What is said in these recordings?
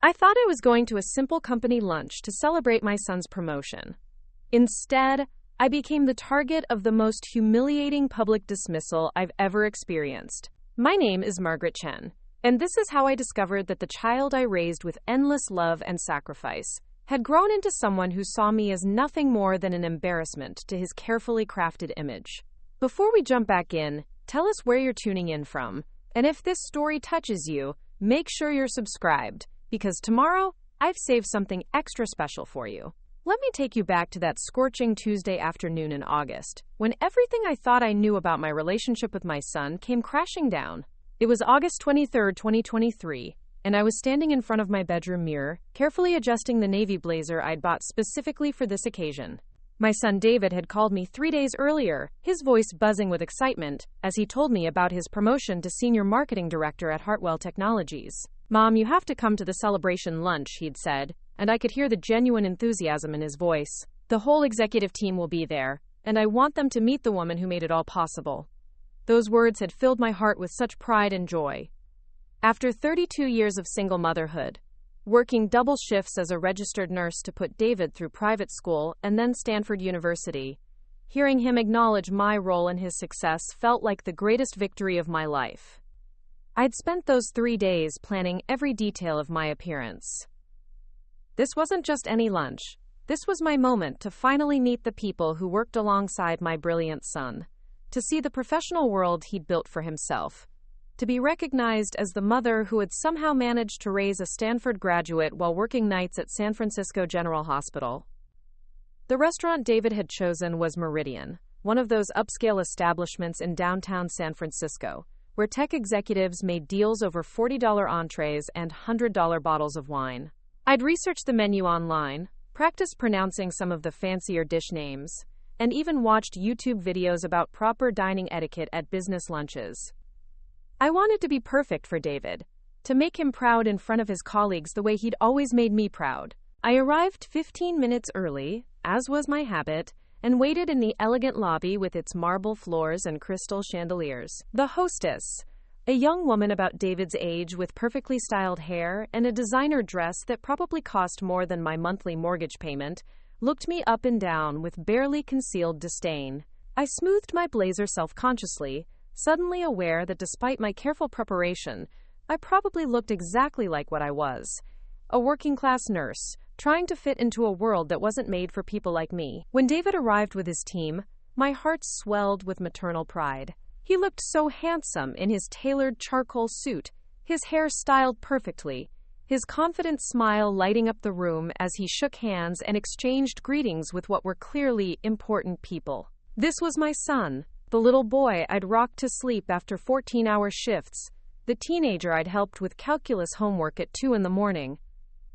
I thought I was going to a simple company lunch to celebrate my son's promotion. Instead, I became the target of the most humiliating public dismissal I've ever experienced. My name is Margaret Chen, and this is how I discovered that the child I raised with endless love and sacrifice had grown into someone who saw me as nothing more than an embarrassment to his carefully crafted image. Before we jump back in, tell us where you're tuning in from, and if this story touches you, make sure you're subscribed, because tomorrow, I've saved something extra special for you. Let me take you back to that scorching Tuesday afternoon in August, when everything I thought I knew about my relationship with my son came crashing down. It was August 23, 2023, and I was standing in front of my bedroom mirror, carefully adjusting the navy blazer I'd bought specifically for this occasion. My son David had called me 3 days earlier, his voice buzzing with excitement, as he told me about his promotion to senior marketing director at Hartwell Technologies. "Mom, you have to come to the celebration lunch," he'd said, and I could hear the genuine enthusiasm in his voice. "The whole executive team will be there, and I want them to meet the woman who made it all possible." Those words had filled my heart with such pride and joy. After 32 years of single motherhood, working double shifts as a registered nurse to put David through private school and then Stanford University, hearing him acknowledge my role in his success felt like the greatest victory of my life. I'd spent those 3 days planning every detail of my appearance. This wasn't just any lunch. This was my moment to finally meet the people who worked alongside my brilliant son, to see the professional world he'd built for himself, to be recognized as the mother who had somehow managed to raise a Stanford graduate while working nights at San Francisco General Hospital. The restaurant David had chosen was Meridian, one of those upscale establishments in downtown San Francisco, where tech executives made deals over $40 entrees and $100 bottles of wine. I'd researched the menu online, practiced pronouncing some of the fancier dish names, and even watched YouTube videos about proper dining etiquette at business lunches. I wanted to be perfect for David, to make him proud in front of his colleagues the way he'd always made me proud. I arrived 15 minutes early, as was my habit, and waited in the elegant lobby with its marble floors and crystal chandeliers. The hostess, a young woman about David's age with perfectly styled hair and a designer dress that probably cost more than my monthly mortgage payment, looked me up and down with barely concealed disdain. I smoothed my blazer self-consciously, suddenly aware that despite my careful preparation, I probably looked exactly like what I was, a working-class nurse, trying to fit into a world that wasn't made for people like me. When David arrived with his team, my heart swelled with maternal pride. He looked so handsome in his tailored charcoal suit, his hair styled perfectly, his confident smile lighting up the room as he shook hands and exchanged greetings with what were clearly important people. This was my son, the little boy I'd rocked to sleep after 14-hour shifts, the teenager I'd helped with calculus homework at 2 a.m,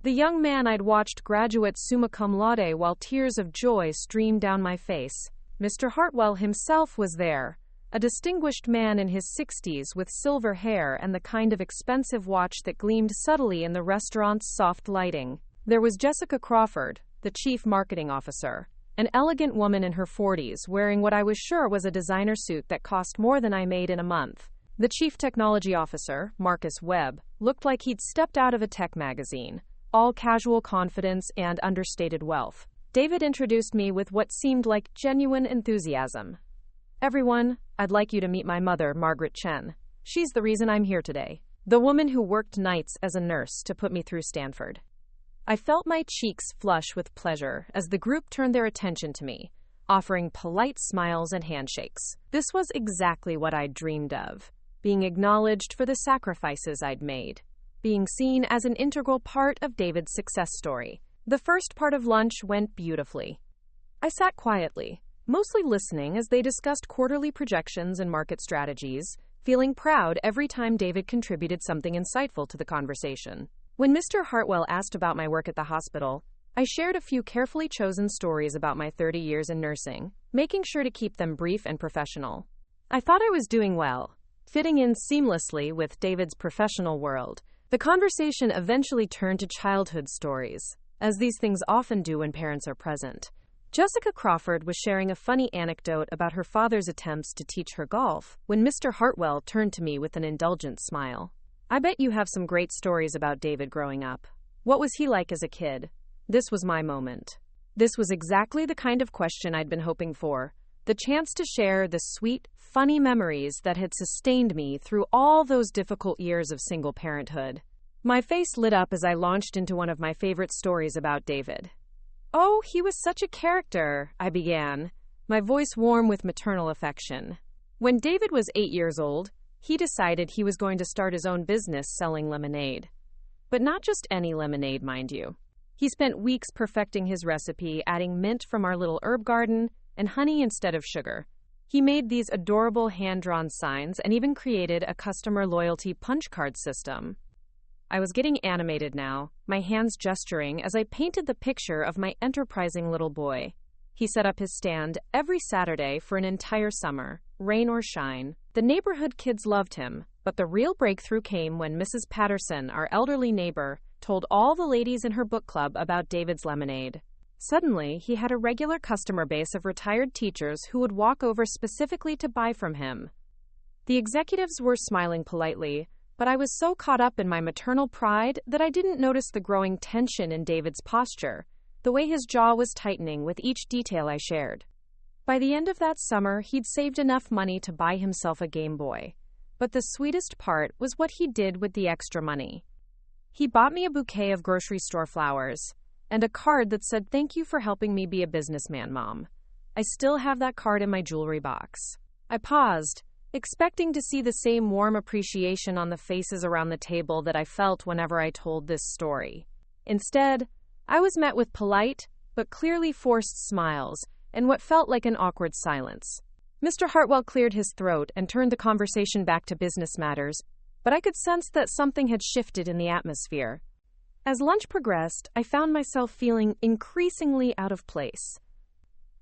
the young man I'd watched graduate summa cum laude while tears of joy streamed down my face. Mr. Hartwell himself was there, a distinguished man in his 60s with silver hair and the kind of expensive watch that gleamed subtly in the restaurant's soft lighting. There was Jessica Crawford, the chief marketing officer, an elegant woman in her 40s wearing what I was sure was a designer suit that cost more than I made in a month. The chief technology officer, Marcus Webb, looked like he'd stepped out of a tech magazine, all casual confidence and understated wealth. David introduced me with what seemed like genuine enthusiasm. "Everyone, I'd like you to meet my mother, Margaret Chen. She's the reason I'm here today. The woman who worked nights as a nurse to put me through Stanford." I felt my cheeks flush with pleasure as the group turned their attention to me, offering polite smiles and handshakes. This was exactly what I'd dreamed of, being acknowledged for the sacrifices I'd made, being seen as an integral part of David's success story. The first part of lunch went beautifully. I sat quietly, mostly listening as they discussed quarterly projections and market strategies, feeling proud every time David contributed something insightful to the conversation. When Mr. Hartwell asked about my work at the hospital, I shared a few carefully chosen stories about my 30 years in nursing, making sure to keep them brief and professional. I thought I was doing well, fitting in seamlessly with David's professional world. The conversation eventually turned to childhood stories, as these things often do when parents are present. Jessica Crawford was sharing a funny anecdote about her father's attempts to teach her golf when Mr. Hartwell turned to me with an indulgent smile. "I bet you have some great stories about David growing up." What was he like as a kid? This was my moment. This was exactly the kind of question I'd been hoping for. The chance to share the sweet, funny memories that had sustained me through all those difficult years of single parenthood. My face lit up as I launched into one of my favorite stories about David. "Oh, he was such a character," I began, my voice warm with maternal affection. When David was 8 years old, he decided he was going to start his own business selling lemonade. But not just any lemonade, mind you. He spent weeks perfecting his recipe, adding mint from our little herb garden and honey instead of sugar. He made these adorable hand-drawn signs and even created a customer loyalty punch card system. I was getting animated now, my hands gesturing as I painted the picture of my enterprising little boy. He set up his stand every Saturday for an entire summer, rain or shine. The neighborhood kids loved him, but the real breakthrough came when Mrs. Patterson, our elderly neighbor, told all the ladies in her book club about David's lemonade. Suddenly, he had a regular customer base of retired teachers who would walk over specifically to buy from him. The executives were smiling politely, but I was so caught up in my maternal pride that I didn't notice the growing tension in David's posture, the way his jaw was tightening with each detail I shared. By the end of that summer, he'd saved enough money to buy himself a Game Boy. But the sweetest part was what he did with the extra money. He bought me a bouquet of grocery store flowers and a card that said, "Thank you for helping me be a businessman, Mom." I still have that card in my jewelry box. I paused, expecting to see the same warm appreciation on the faces around the table that I felt whenever I told this story. Instead, I was met with polite, but clearly forced smiles, and what felt like an awkward silence. Mr. Hartwell cleared his throat and turned the conversation back to business matters, but I could sense that something had shifted in the atmosphere. As lunch progressed, I found myself feeling increasingly out of place.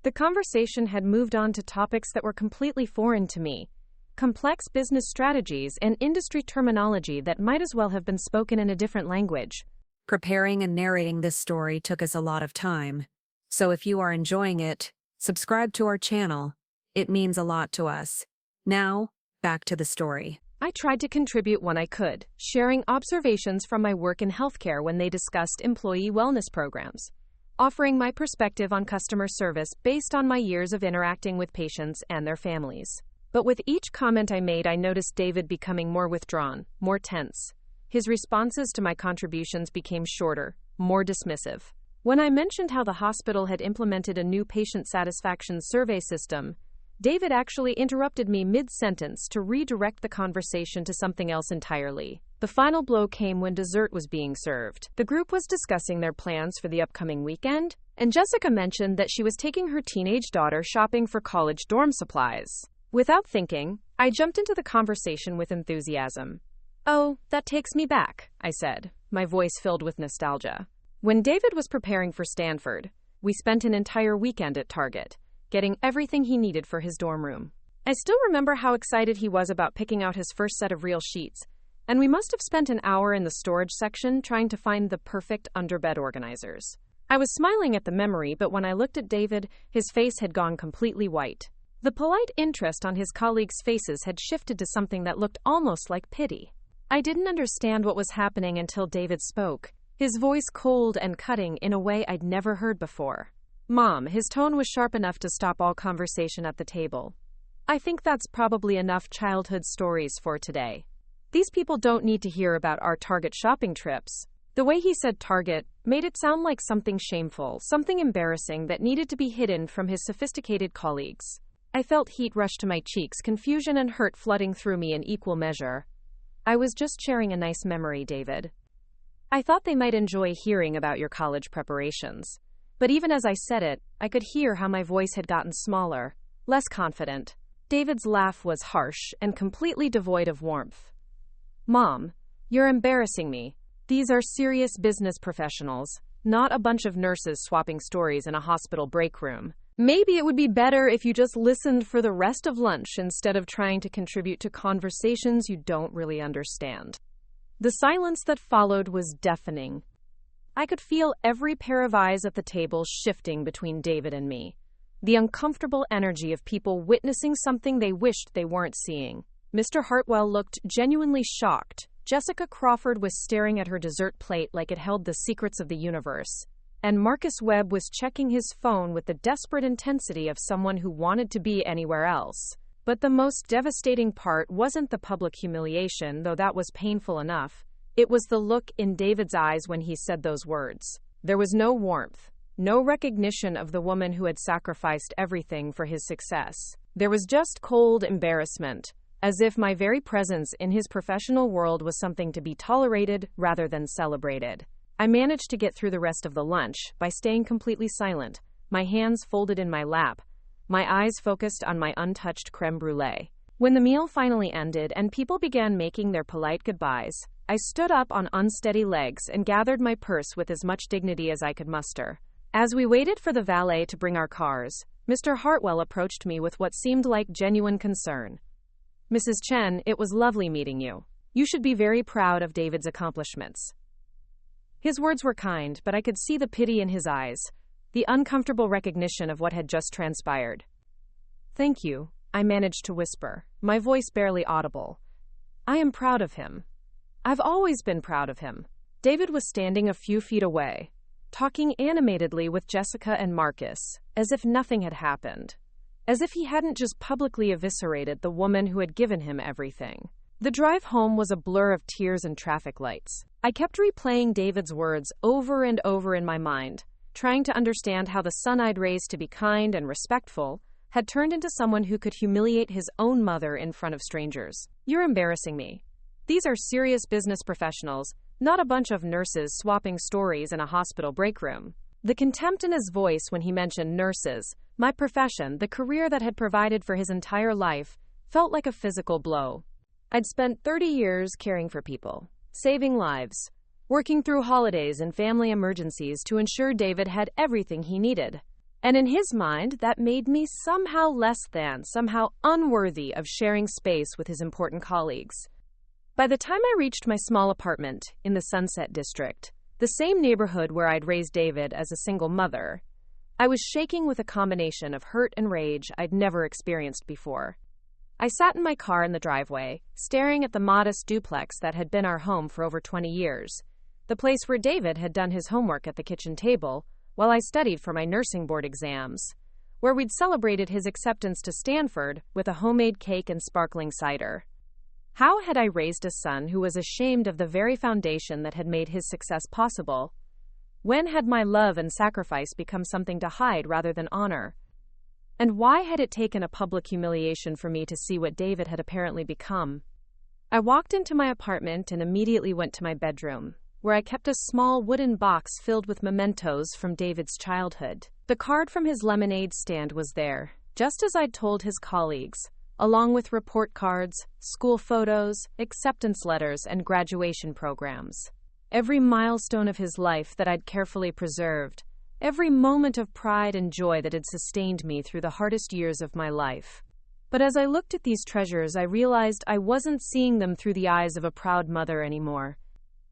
The conversation had moved on to topics that were completely foreign to me, complex business strategies and industry terminology that might as well have been spoken in a different language. Preparing and narrating this story took us a lot of time. So if you are enjoying it, subscribe to our channel. It means a lot to us. Now, back to the story. I tried to contribute when I could, sharing observations from my work in healthcare when they discussed employee wellness programs, offering my perspective on customer service based on my years of interacting with patients and their families. But with each comment I made, I noticed David becoming more withdrawn, more tense. His responses to my contributions became shorter, more dismissive. When I mentioned how the hospital had implemented a new patient satisfaction survey system, David actually interrupted me mid-sentence to redirect the conversation to something else entirely. The final blow came when dessert was being served. The group was discussing their plans for the upcoming weekend, and Jessica mentioned that she was taking her teenage daughter shopping for college dorm supplies. Without thinking, I jumped into the conversation with enthusiasm. "Oh, that takes me back," I said, my voice filled with nostalgia. When David was preparing for Stanford, we spent an entire weekend at Target, getting everything he needed for his dorm room. I still remember how excited he was about picking out his first set of real sheets, and we must have spent an hour in the storage section trying to find the perfect underbed organizers. I was smiling at the memory, but when I looked at David, his face had gone completely white. The polite interest on his colleagues' faces had shifted to something that looked almost like pity. I didn't understand what was happening until David spoke, his voice cold and cutting in a way I'd never heard before. "Mom," his tone was sharp enough to stop all conversation at the table. "I think that's probably enough childhood stories for today. These people don't need to hear about our Target shopping trips." The way he said Target made it sound like something shameful, something embarrassing that needed to be hidden from his sophisticated colleagues. I felt heat rush to my cheeks, confusion and hurt flooding through me in equal measure. "I was just sharing a nice memory, David. I thought they might enjoy hearing about your college preparations." But even as I said it, I could hear how my voice had gotten smaller, less confident. David's laugh was harsh and completely devoid of warmth. "Mom, you're embarrassing me. These are serious business professionals, not a bunch of nurses swapping stories in a hospital break room. Maybe it would be better if you just listened for the rest of lunch instead of trying to contribute to conversations you don't really understand." The silence that followed was deafening. I could feel every pair of eyes at the table shifting between David and me. The uncomfortable energy of people witnessing something they wished they weren't seeing. Mr. Hartwell looked genuinely shocked, Jessica Crawford was staring at her dessert plate like it held the secrets of the universe, and Marcus Webb was checking his phone with the desperate intensity of someone who wanted to be anywhere else. But the most devastating part wasn't the public humiliation, though that was painful enough. It was the look in David's eyes when he said those words. There was no warmth, no recognition of the woman who had sacrificed everything for his success. There was just cold embarrassment, as if my very presence in his professional world was something to be tolerated rather than celebrated. I managed to get through the rest of the lunch by staying completely silent, my hands folded in my lap, my eyes focused on my untouched creme brulee. When the meal finally ended and people began making their polite goodbyes, I stood up on unsteady legs and gathered my purse with as much dignity as I could muster. As we waited for the valet to bring our cars, Mr. Hartwell approached me with what seemed like genuine concern. "Mrs. Chen, it was lovely meeting you. You should be very proud of David's accomplishments." His words were kind, but I could see the pity in his eyes, the uncomfortable recognition of what had just transpired. "Thank you," I managed to whisper, my voice barely audible. "I am proud of him. I've always been proud of him." David was standing a few feet away, talking animatedly with Jessica and Marcus, as if nothing had happened. As if he hadn't just publicly eviscerated the woman who had given him everything. The drive home was a blur of tears and traffic lights. I kept replaying David's words over and over in my mind, trying to understand how the son I'd raised to be kind and respectful had turned into someone who could humiliate his own mother in front of strangers. "You're embarrassing me. These are serious business professionals, not a bunch of nurses swapping stories in a hospital break room." The contempt in his voice when he mentioned nurses, my profession, the career that had provided for his entire life, felt like a physical blow. I'd spent 30 years caring for people, saving lives, working through holidays and family emergencies to ensure David had everything he needed. And in his mind, that made me somehow less than, somehow unworthy of sharing space with his important colleagues. By the time I reached my small apartment in the Sunset District, the same neighborhood where I'd raised David as a single mother, I was shaking with a combination of hurt and rage I'd never experienced before. I sat in my car in the driveway, staring at the modest duplex that had been our home for over 20 years, the place where David had done his homework at the kitchen table while I studied for my nursing board exams, where we'd celebrated his acceptance to Stanford with a homemade cake and sparkling cider. How had I raised a son who was ashamed of the very foundation that had made his success possible? When had my love and sacrifice become something to hide rather than honor? And why had it taken a public humiliation for me to see what David had apparently become? I walked into my apartment and immediately went to my bedroom, where I kept a small wooden box filled with mementos from David's childhood. The card from his lemonade stand was there, just as I'd told his colleagues, along with report cards, school photos, acceptance letters, and graduation programs. Every milestone of his life that I'd carefully preserved, every moment of pride and joy that had sustained me through the hardest years of my life. But as I looked at these treasures, I realized I wasn't seeing them through the eyes of a proud mother anymore.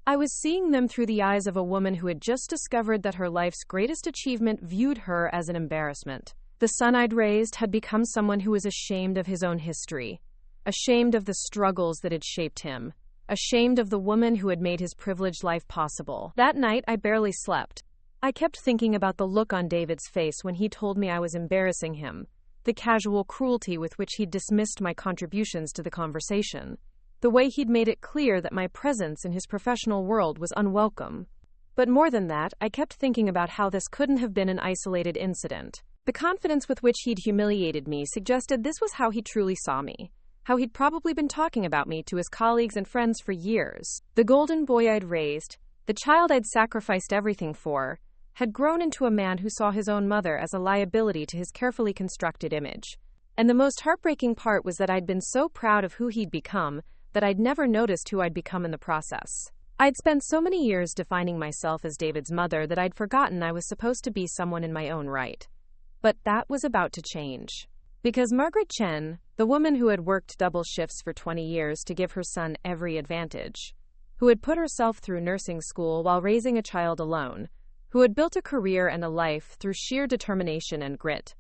I was seeing them through the eyes of a woman who had just discovered that her life's greatest achievement viewed her as an embarrassment. The son I'd raised had become someone who was ashamed of his own history, ashamed of the struggles that had shaped him, ashamed of the woman who had made his privileged life possible. That night, I barely slept. I kept thinking about the look on David's face when he told me I was embarrassing him, the casual cruelty with which he'd dismissed my contributions to the conversation, the way he'd made it clear that my presence in his professional world was unwelcome. But more than that, I kept thinking about how this couldn't have been an isolated incident. The confidence with which he'd humiliated me suggested this was how he truly saw me, how he'd probably been talking about me to his colleagues and friends for years. The golden boy I'd raised, the child I'd sacrificed everything for, had grown into a man who saw his own mother as a liability to his carefully constructed image. And the most heartbreaking part was that I'd been so proud of who he'd become that I'd never noticed who I'd become in the process. I'd spent so many years defining myself as David's mother that I'd forgotten I was supposed to be someone in my own right. But that was about to change. Because Margaret Chen, the woman who had worked double shifts for 20 years to give her son every advantage, who had put herself through nursing school while raising a child alone, who had built a career and a life through sheer determination and grit,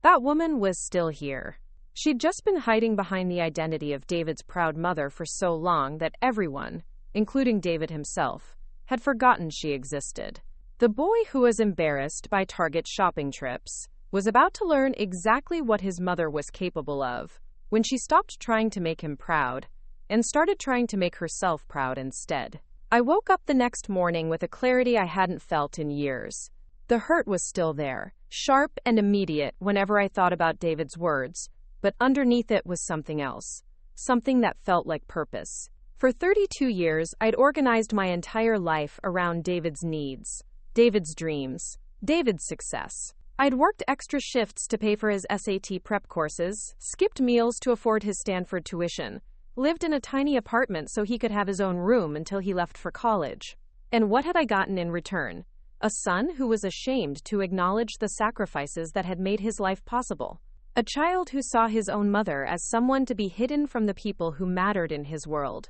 that woman was still here. She'd just been hiding behind the identity of David's proud mother for so long that everyone, including David himself, had forgotten she existed. The boy who was embarrassed by Target shopping trips was about to learn exactly what his mother was capable of when she stopped trying to make him proud and started trying to make herself proud instead. I woke up the next morning with a clarity I hadn't felt in years. The hurt was still there, sharp and immediate whenever I thought about David's words, but underneath it was something else, something that felt like purpose. For 32 years, I'd organized my entire life around David's needs, David's dreams, David's success. I'd worked extra shifts to pay for his SAT prep courses, skipped meals to afford his Stanford tuition, lived in a tiny apartment so he could have his own room until he left for college. And what had I gotten in return? A son who was ashamed to acknowledge the sacrifices that had made his life possible. A child who saw his own mother as someone to be hidden from the people who mattered in his world.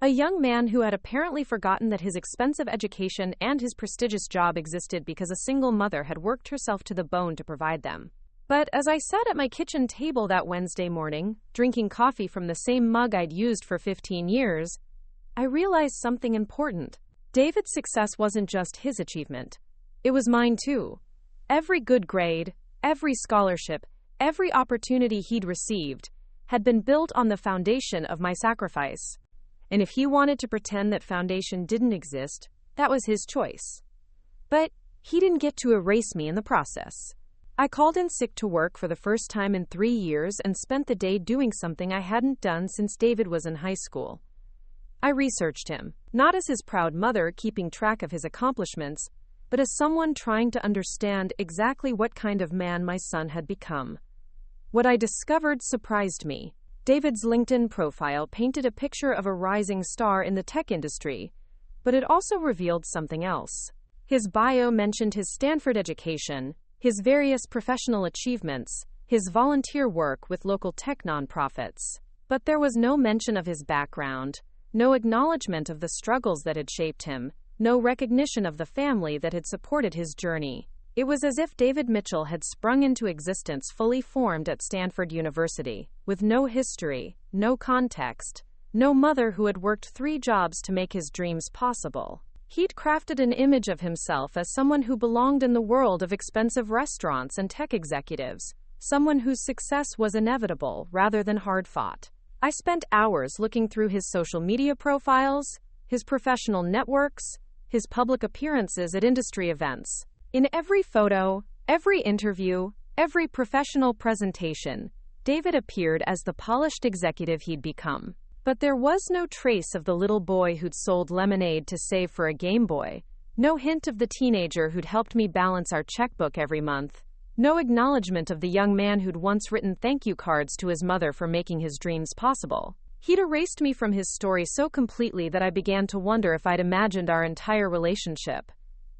A young man who had apparently forgotten that his expensive education and his prestigious job existed because a single mother had worked herself to the bone to provide them. But as I sat at my kitchen table that Wednesday morning, drinking coffee from the same mug I'd used for 15 years, I realized something important. David's success wasn't just his achievement. It was mine too. Every good grade, every scholarship, every opportunity he'd received had been built on the foundation of my sacrifice. And if he wanted to pretend that foundation didn't exist, that was his choice. But he didn't get to erase me in the process. I called in sick to work for the first time in 3 years and spent the day doing something I hadn't done since David was in high school. I researched him, not as his proud mother keeping track of his accomplishments, but as someone trying to understand exactly what kind of man my son had become. What I discovered surprised me. David's LinkedIn profile painted a picture of a rising star in the tech industry, but it also revealed something else. His bio mentioned his Stanford education, his various professional achievements, his volunteer work with local tech nonprofits. But there was no mention of his background, no acknowledgement of the struggles that had shaped him, no recognition of the family that had supported his journey. It was as if David Mitchell had sprung into existence fully formed at Stanford University, with no history, no context, no mother who had worked 3 jobs to make his dreams possible. He'd crafted an image of himself as someone who belonged in the world of expensive restaurants and tech executives, someone whose success was inevitable rather than hard-fought. I spent hours looking through his social media profiles, his professional networks, his public appearances at industry events. In every photo, every interview, every professional presentation, David appeared as the polished executive he'd become. But there was no trace of the little boy who'd sold lemonade to save for a Game Boy, no hint of the teenager who'd helped me balance our checkbook every month, no acknowledgement of the young man who'd once written thank you cards to his mother for making his dreams possible. He'd erased me from his story so completely that I began to wonder if I'd imagined our entire relationship.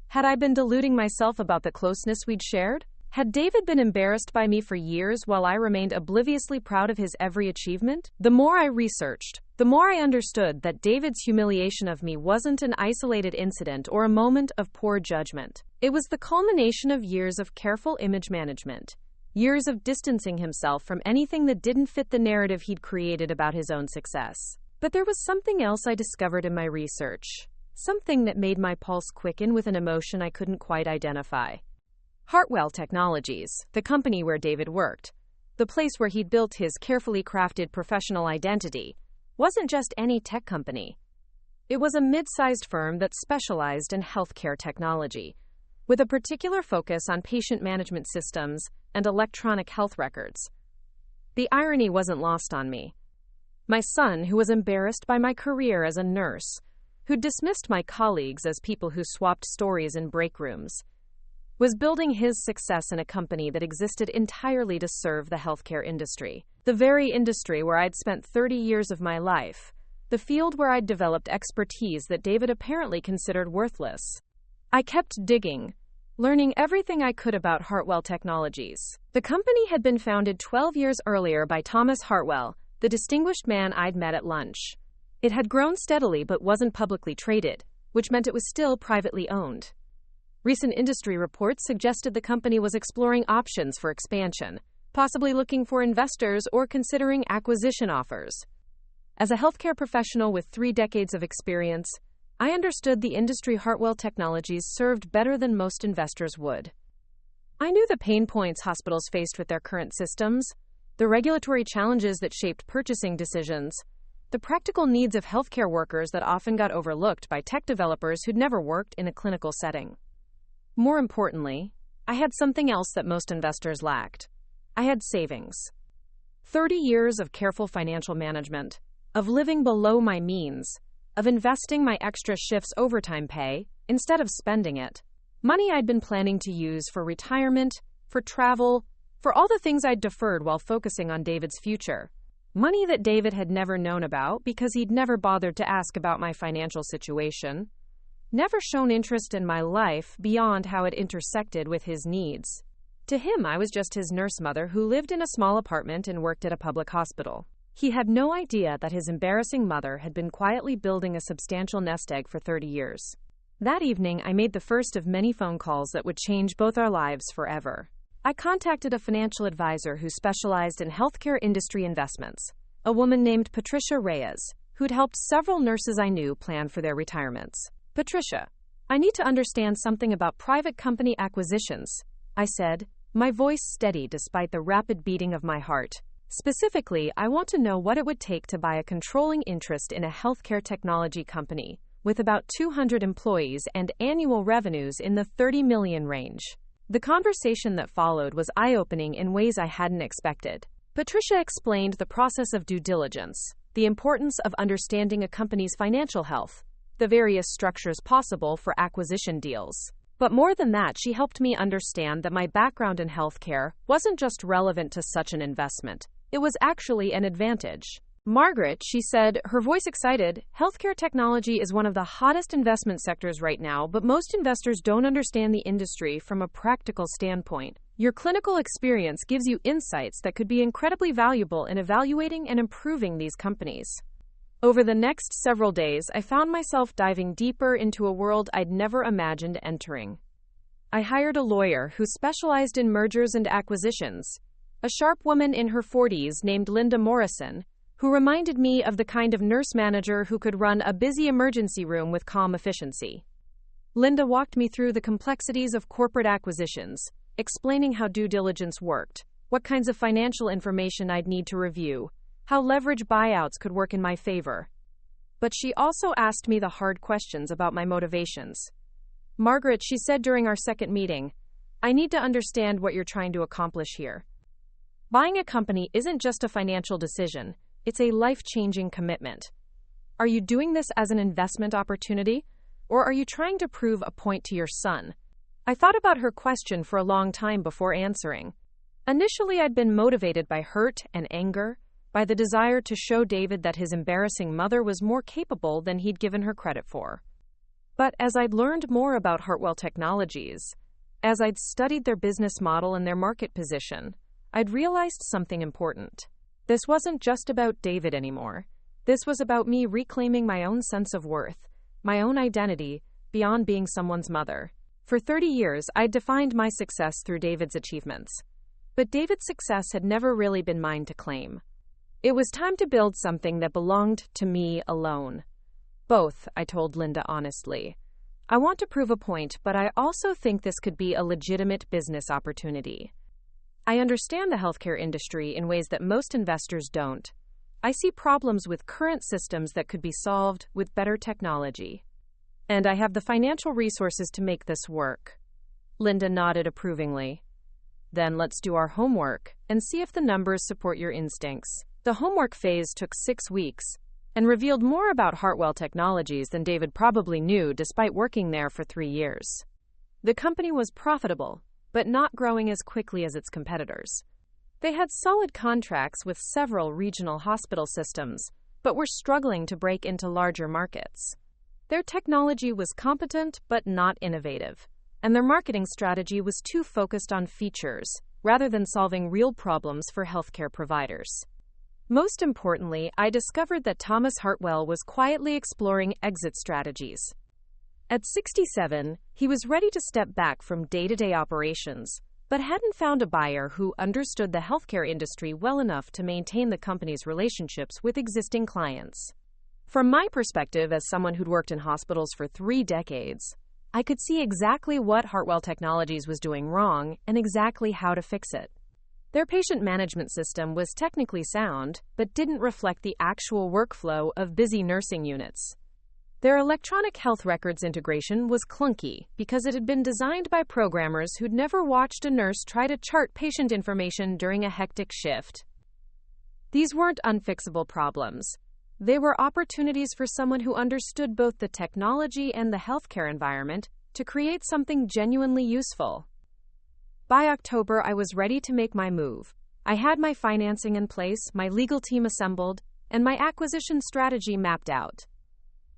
Had I been deluding myself about the closeness we'd shared? Had David been embarrassed by me for years while I remained obliviously proud of his every achievement? The more I researched, the more I understood that David's humiliation of me wasn't an isolated incident or a moment of poor judgment. It was the culmination of years of careful image management, years of distancing himself from anything that didn't fit the narrative he'd created about his own success. But there was something else I discovered in my research. Something that made my pulse quicken with an emotion I couldn't quite identify. Hartwell Technologies, the company where David worked, the place where he'd built his carefully crafted professional identity, wasn't just any tech company. It was a mid-sized firm that specialized in healthcare technology, with a particular focus on patient management systems and electronic health records. The irony wasn't lost on me. My son, who was embarrassed by my career as a nurse, who dismissed my colleagues as people who swapped stories in break rooms, was building his success in a company that existed entirely to serve the healthcare industry, the very industry where I'd spent 30 years of my life, the field where I'd developed expertise that David apparently considered worthless. I kept digging, learning everything I could about Hartwell Technologies. The company had been founded 12 years earlier by Thomas Hartwell, the distinguished man I'd met at lunch. It had grown steadily but wasn't publicly traded, which meant it was still privately owned. Recent industry reports suggested the company was exploring options for expansion, possibly looking for investors or considering acquisition offers. As a healthcare professional with 3 decades of experience, I understood the industry Hartwell Technologies served better than most investors would. I knew the pain points hospitals faced with their current systems, the regulatory challenges that shaped purchasing decisions, the practical needs of healthcare workers that often got overlooked by tech developers who'd never worked in a clinical setting. More importantly, I had something else that most investors lacked. I had savings. 30 years of careful financial management, of living below my means, of investing my extra shift's overtime pay instead of spending it. Money I'd been planning to use for retirement, for travel, for all the things I'd deferred while focusing on David's future. Money that David had never known about because he'd never bothered to ask about my financial situation, never shown interest in my life beyond how it intersected with his needs. To him, I was just his nurse mother who lived in a small apartment and worked at a public hospital. He had no idea that his embarrassing mother had been quietly building a substantial nest egg for 30 years. That evening, I made the first of many phone calls that would change both our lives forever. I contacted a financial advisor who specialized in healthcare industry investments, a woman named Patricia Reyes, who'd helped several nurses I knew plan for their retirements. "Patricia, I need to understand something about private company acquisitions," I said, my voice steady despite the rapid beating of my heart. Specifically, I want to know what it would take to buy a controlling interest in a healthcare technology company with about 200 employees and annual revenues in the 30 million range. The conversation that followed was eye-opening in ways I hadn't expected. Patricia explained the process of due diligence, the importance of understanding a company's financial health, the various structures possible for acquisition deals. But more than that, she helped me understand that my background in healthcare wasn't just relevant to such an investment. It was actually an advantage. "Margaret," she said, her voice excited, "healthcare technology is one of the hottest investment sectors right now, but most investors don't understand the industry from a practical standpoint. Your clinical experience gives you insights that could be incredibly valuable in evaluating and improving these companies." Over the next several days, I found myself diving deeper into a world I'd never imagined entering. I hired a lawyer who specialized in mergers and acquisitions, a sharp woman in her 40s named Linda Morrison, who reminded me of the kind of nurse manager who could run a busy emergency room with calm efficiency. Linda walked me through the complexities of corporate acquisitions, explaining how due diligence worked, what kinds of financial information I'd need to review, how leverage buyouts could work in my favor. But she also asked me the hard questions about my motivations. "Margaret," she said during our second meeting, "I need to understand what you're trying to accomplish here. Buying a company isn't just a financial decision, it's a life-changing commitment. Are you doing this as an investment opportunity, or are you trying to prove a point to your son?" I thought about her question for a long time before answering. Initially, I'd been motivated by hurt and anger, by the desire to show David that his embarrassing mother was more capable than he'd given her credit for. But as I'd learned more about Hartwell Technologies, as I'd studied their business model and their market position, I'd realized something important. This wasn't just about David anymore. This was about me reclaiming my own sense of worth, my own identity, beyond being someone's mother. For 30 years, I'd defined my success through David's achievements. But David's success had never really been mine to claim. It was time to build something that belonged to me alone. "Both," I told Linda honestly. "I want to prove a point, but I also think this could be a legitimate business opportunity. I understand the healthcare industry in ways that most investors don't. I see problems with current systems that could be solved with better technology. And I have the financial resources to make this work." Linda nodded approvingly. "Then let's do our homework and see if the numbers support your instincts." The homework phase took 6 weeks and revealed more about Hartwell Technologies than David probably knew despite working there for 3 years. The company was profitable, but not growing as quickly as its competitors. They had solid contracts with several regional hospital systems, but were struggling to break into larger markets. Their technology was competent but not innovative, and their marketing strategy was too focused on features rather than solving real problems for healthcare providers. Most importantly, I discovered that Thomas Hartwell was quietly exploring exit strategies. At 67, he was ready to step back from day-to-day operations, but hadn't found a buyer who understood the healthcare industry well enough to maintain the company's relationships with existing clients. From my perspective as someone who'd worked in hospitals for 3 decades, I could see exactly what Hartwell Technologies was doing wrong and exactly how to fix it. Their patient management system was technically sound, but didn't reflect the actual workflow of busy nursing units. Their electronic health records integration was clunky because it had been designed by programmers who'd never watched a nurse try to chart patient information during a hectic shift. These weren't unfixable problems. They were opportunities for someone who understood both the technology and the healthcare environment to create something genuinely useful. By October, I was ready to make my move. I had my financing in place, my legal team assembled, and my acquisition strategy mapped out.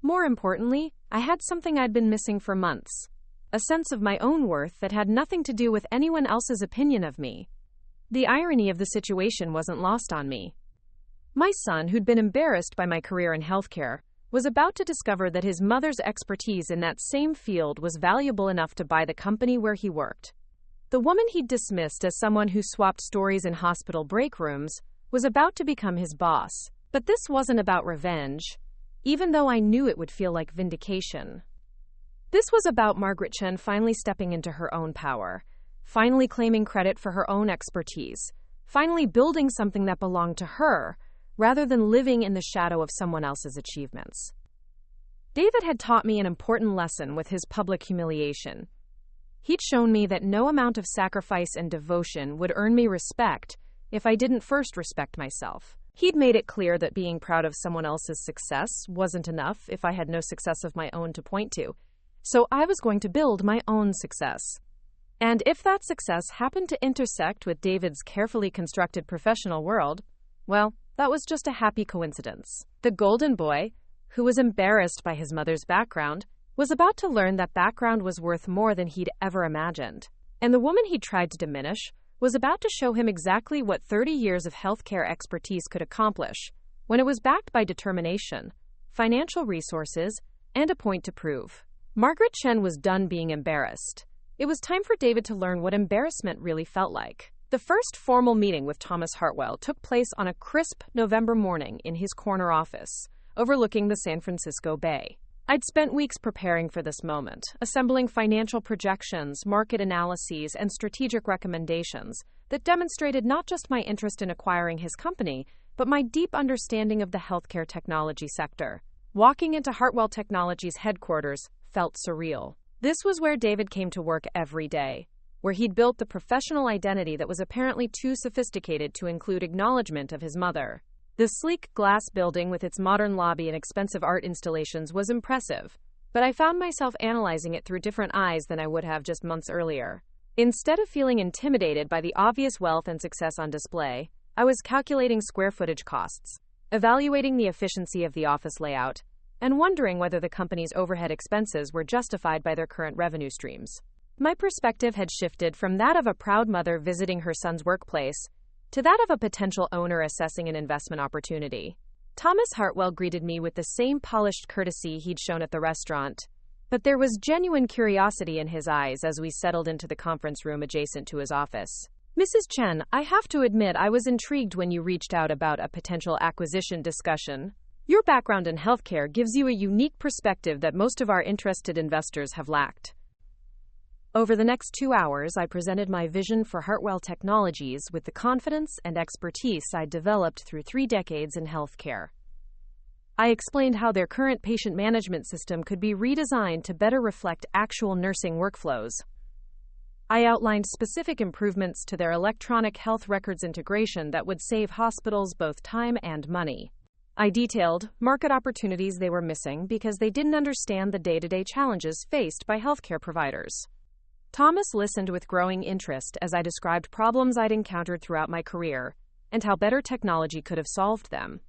More importantly, I had something I'd been missing for months: a sense of my own worth that had nothing to do with anyone else's opinion of me. The irony of the situation wasn't lost on me. My son, who'd been embarrassed by my career in healthcare, was about to discover that his mother's expertise in that same field was valuable enough to buy the company where he worked. The woman he'd dismissed as someone who swapped stories in hospital break rooms was about to become his boss. But this wasn't about revenge, even though I knew it would feel like vindication. This was about Margaret Chen finally stepping into her own power, finally claiming credit for her own expertise, finally building something that belonged to her, rather than living in the shadow of someone else's achievements. David had taught me an important lesson with his public humiliation. He'd shown me that no amount of sacrifice and devotion would earn me respect if I didn't first respect myself. He'd made it clear that being proud of someone else's success wasn't enough if I had no success of my own to point to, so I was going to build my own success. And if that success happened to intersect with David's carefully constructed professional world, well, that was just a happy coincidence. The golden boy, who was embarrassed by his mother's background, was about to learn that background was worth more than he'd ever imagined. And the woman he'd tried to diminish was about to show him exactly what 30 years of healthcare expertise could accomplish, when it was backed by determination, financial resources, and a point to prove. Margaret Chen was done being embarrassed. It was time for David to learn what embarrassment really felt like. The first formal meeting with Thomas Hartwell took place on a crisp November morning in his corner office, overlooking the San Francisco Bay. I'd spent weeks preparing for this moment, assembling financial projections, market analyses, and strategic recommendations that demonstrated not just my interest in acquiring his company, but my deep understanding of the healthcare technology sector. Walking into Hartwell Technologies' headquarters felt surreal. This was where David came to work every day, where he'd built the professional identity that was apparently too sophisticated to include acknowledgement of his mother. The sleek glass building with its modern lobby and expensive art installations was impressive, but I found myself analyzing it through different eyes than I would have just months earlier. Instead of feeling intimidated by the obvious wealth and success on display, I was calculating square footage costs, evaluating the efficiency of the office layout, and wondering whether the company's overhead expenses were justified by their current revenue streams. My perspective had shifted from that of a proud mother visiting her son's workplace to that of a potential owner assessing an investment opportunity. Thomas Hartwell greeted me with the same polished courtesy he'd shown at the restaurant, but there was genuine curiosity in his eyes as we settled into the conference room adjacent to his office. Mrs. Chen, I have to admit I was intrigued when you reached out about a potential acquisition discussion. Your background in healthcare gives you a unique perspective that most of our interested investors have lacked. Over the next 2 hours, I presented my vision for Hartwell Technologies with the confidence and expertise I'd developed through 3 decades in healthcare. I explained how their current patient management system could be redesigned to better reflect actual nursing workflows. I outlined specific improvements to their electronic health records integration that would save hospitals both time and money. I detailed market opportunities they were missing because they didn't understand the day-to-day challenges faced by healthcare providers. Thomas listened with growing interest as I described problems I'd encountered throughout my career and how better technology could have solved them.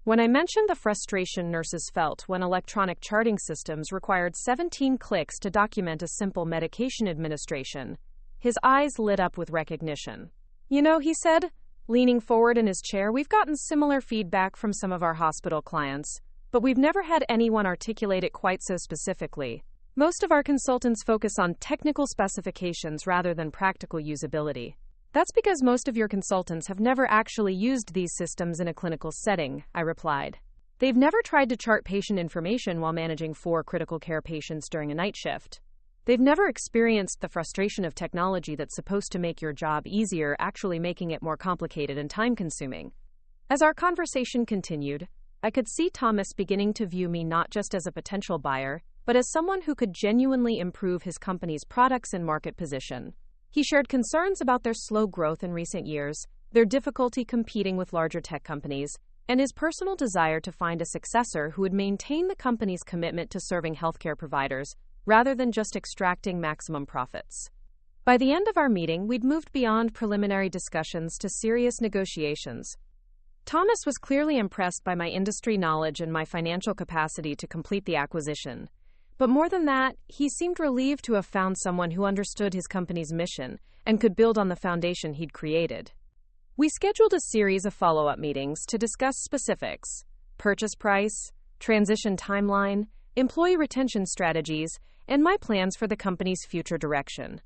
When I mentioned the frustration nurses felt when electronic charting systems required 17 clicks to document a simple medication administration, his eyes lit up with recognition. You know, he said, leaning forward in his chair, we've gotten similar feedback from some of our hospital clients, but we've never had anyone articulate it quite so specifically. Most of our consultants focus on technical specifications rather than practical usability. That's because most of your consultants have never actually used these systems in a clinical setting, I replied. They've never tried to chart patient information while managing 4 critical care patients during a night shift. They've never experienced the frustration of technology that's supposed to make your job easier, actually making it more complicated and time-consuming. As our conversation continued, I could see Thomas beginning to view me not just as a potential buyer, but as someone who could genuinely improve his company's products and market position. He shared concerns about their slow growth in recent years, their difficulty competing with larger tech companies, and his personal desire to find a successor who would maintain the company's commitment to serving healthcare providers, rather than just extracting maximum profits. By the end of our meeting, we'd moved beyond preliminary discussions to serious negotiations. Thomas was clearly impressed by my industry knowledge and my financial capacity to complete the acquisition. But more than that, he seemed relieved to have found someone who understood his company's mission and could build on the foundation he'd created. We scheduled a series of follow-up meetings to discuss specifics: purchase price, transition timeline, employee retention strategies, and my plans for the company's future direction.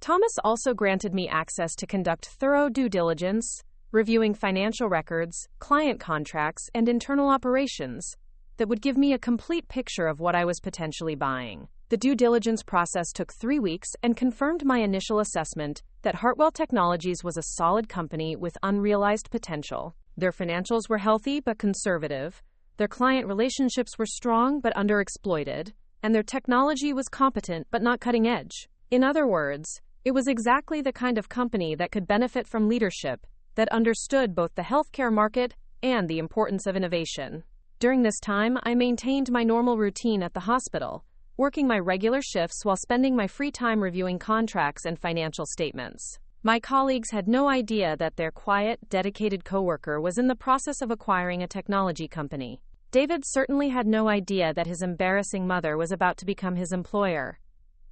Thomas also granted me access to conduct thorough due diligence, reviewing financial records, client contracts, and internal operations that would give me a complete picture of what I was potentially buying. The due diligence process took 3 weeks and confirmed my initial assessment that Hartwell Technologies was a solid company with unrealized potential. Their financials were healthy but conservative, their client relationships were strong but underexploited, and their technology was competent but not cutting edge. In other words, it was exactly the kind of company that could benefit from leadership that understood both the healthcare market and the importance of innovation. During this time, I maintained my normal routine at the hospital, working my regular shifts while spending my free time reviewing contracts and financial statements. My colleagues had no idea that their quiet, dedicated coworker was in the process of acquiring a technology company. David certainly had no idea that his embarrassing mother was about to become his employer.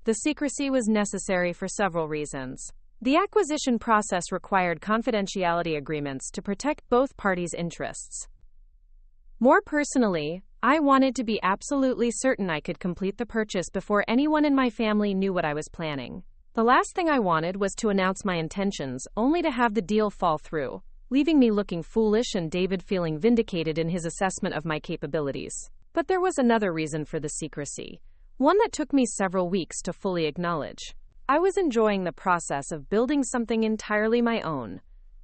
The secrecy was necessary for several reasons. The acquisition process required confidentiality agreements to protect both parties' interests. More personally, I wanted to be absolutely certain I could complete the purchase before anyone in my family knew what I was planning. The last thing I wanted was to announce my intentions, only to have the deal fall through, leaving me looking foolish and David feeling vindicated in his assessment of my capabilities. But there was another reason for the secrecy, one that took me several weeks to fully acknowledge. I was enjoying the process of building something entirely my own,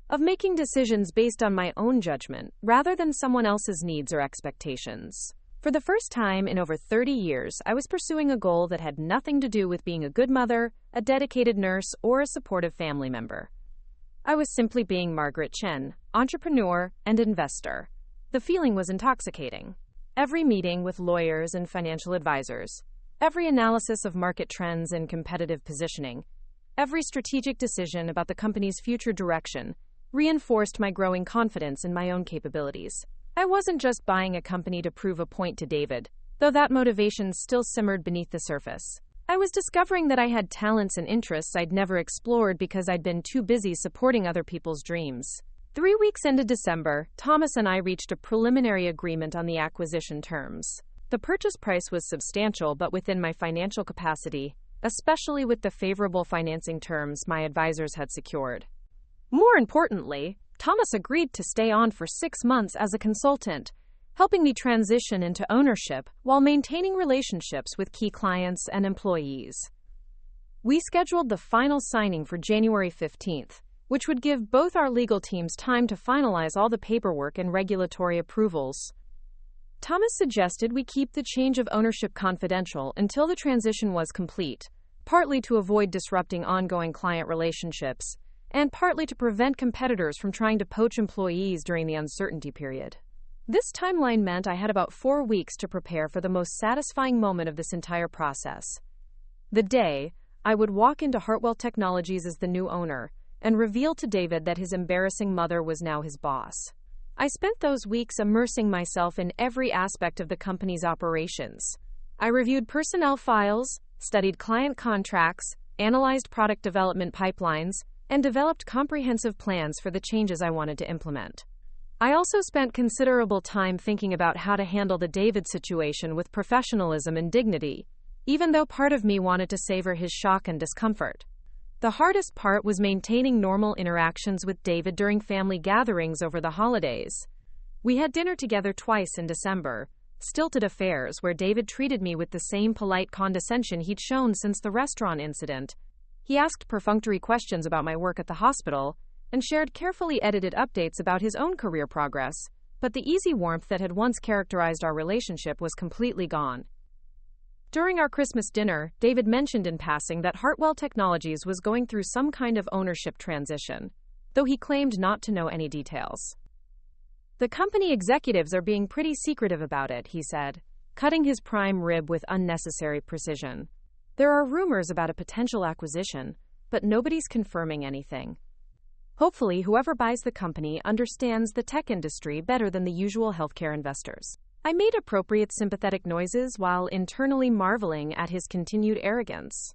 of making decisions based on my own judgment, rather than someone else's needs or expectations. For the first time in over 30 years, I was pursuing a goal that had nothing to do with being a good mother, a dedicated nurse, or a supportive family member. I was simply being Margaret Chen, entrepreneur and investor. The feeling was intoxicating. Every meeting with lawyers and financial advisors, every analysis of market trends and competitive positioning, every strategic decision about the company's future direction reinforced my growing confidence in my own capabilities. I wasn't just buying a company to prove a point to David, though that motivation still simmered beneath the surface. I was discovering that I had talents and interests I'd never explored because I'd been too busy supporting other people's dreams. 3 weeks into December, Thomas and I reached a preliminary agreement on the acquisition terms. The purchase price was substantial but within my financial capacity, especially with the favorable financing terms my advisors had secured. More importantly, Thomas agreed to stay on for 6 months as a consultant, helping me transition into ownership while maintaining relationships with key clients and employees. We scheduled the final signing for January 15th, which would give both our legal teams time to finalize all the paperwork and regulatory approvals. Thomas suggested we keep the change of ownership confidential until the transition was complete, partly to avoid disrupting ongoing client relationships, and partly to prevent competitors from trying to poach employees during the uncertainty period. This timeline meant I had about 4 weeks to prepare for the most satisfying moment of this entire process. The day I would walk into Hartwell Technologies as the new owner and reveal to David that his embarrassing mother was now his boss. I spent those weeks immersing myself in every aspect of the company's operations. I reviewed personnel files, studied client contracts, analyzed product development pipelines, and developed comprehensive plans for the changes I wanted to implement. I also spent considerable time thinking about how to handle the David situation with professionalism and dignity, even though part of me wanted to savor his shock and discomfort. The hardest part was maintaining normal interactions with David during family gatherings over the holidays. We had dinner together twice in December, stilted affairs where David treated me with the same polite condescension he'd shown since the restaurant incident. He asked perfunctory questions about my work at the hospital and shared carefully edited updates about his own career progress, but the easy warmth that had once characterized our relationship was completely gone. During our Christmas dinner, David mentioned in passing that Hartwell Technologies was going through some kind of ownership transition, though he claimed not to know any details. The company executives are being pretty secretive about it, he said, cutting his prime rib with unnecessary precision. There are rumors about a potential acquisition, but nobody's confirming anything. Hopefully, whoever buys the company understands the tech industry better than the usual healthcare investors. I made appropriate sympathetic noises while internally marveling at his continued arrogance.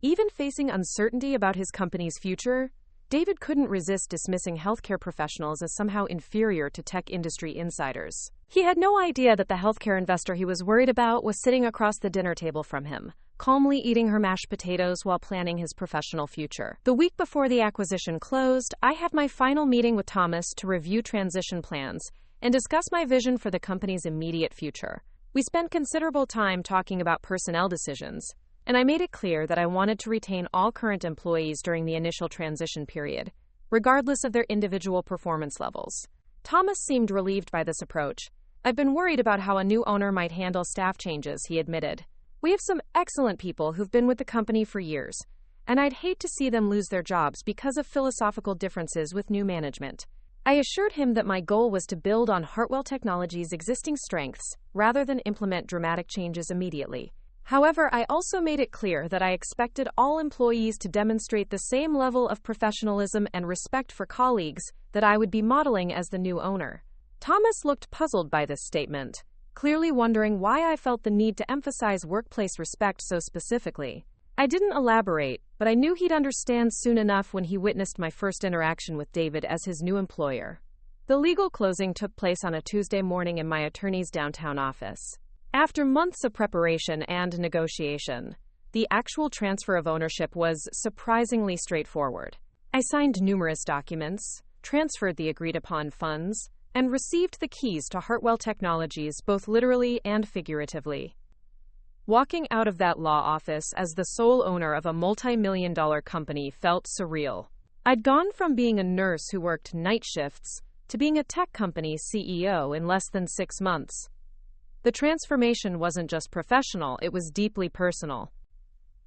Even facing uncertainty about his company's future, David couldn't resist dismissing healthcare professionals as somehow inferior to tech industry insiders. He had no idea that the healthcare investor he was worried about was sitting across the dinner table from him, calmly eating her mashed potatoes while planning his professional future. The week before the acquisition closed, I had my final meeting with Thomas to review transition plans and discuss my vision for the company's immediate future. We spent considerable time talking about personnel decisions, and I made it clear that I wanted to retain all current employees during the initial transition period, regardless of their individual performance levels. Thomas seemed relieved by this approach. I've been worried about how a new owner might handle staff changes, he admitted. We have some excellent people who've been with the company for years, and I'd hate to see them lose their jobs because of philosophical differences with new management. I assured him that my goal was to build on Hartwell Technologies' existing strengths rather than implement dramatic changes immediately. However, I also made it clear that I expected all employees to demonstrate the same level of professionalism and respect for colleagues that I would be modeling as the new owner. Thomas looked puzzled by this statement, clearly wondering why I felt the need to emphasize workplace respect so specifically. I didn't elaborate, but I knew he'd understand soon enough when he witnessed my first interaction with David as his new employer. The legal closing took place on a Tuesday morning in my attorney's downtown office. After months of preparation and negotiation, the actual transfer of ownership was surprisingly straightforward. I signed numerous documents, transferred the agreed-upon funds, and received the keys to Hartwell Technologies both literally and figuratively. Walking out of that law office as the sole owner of a multi-million-dollar company felt surreal. I'd gone from being a nurse who worked night shifts to being a tech company CEO in less than 6 months. The transformation wasn't just professional, it was deeply personal.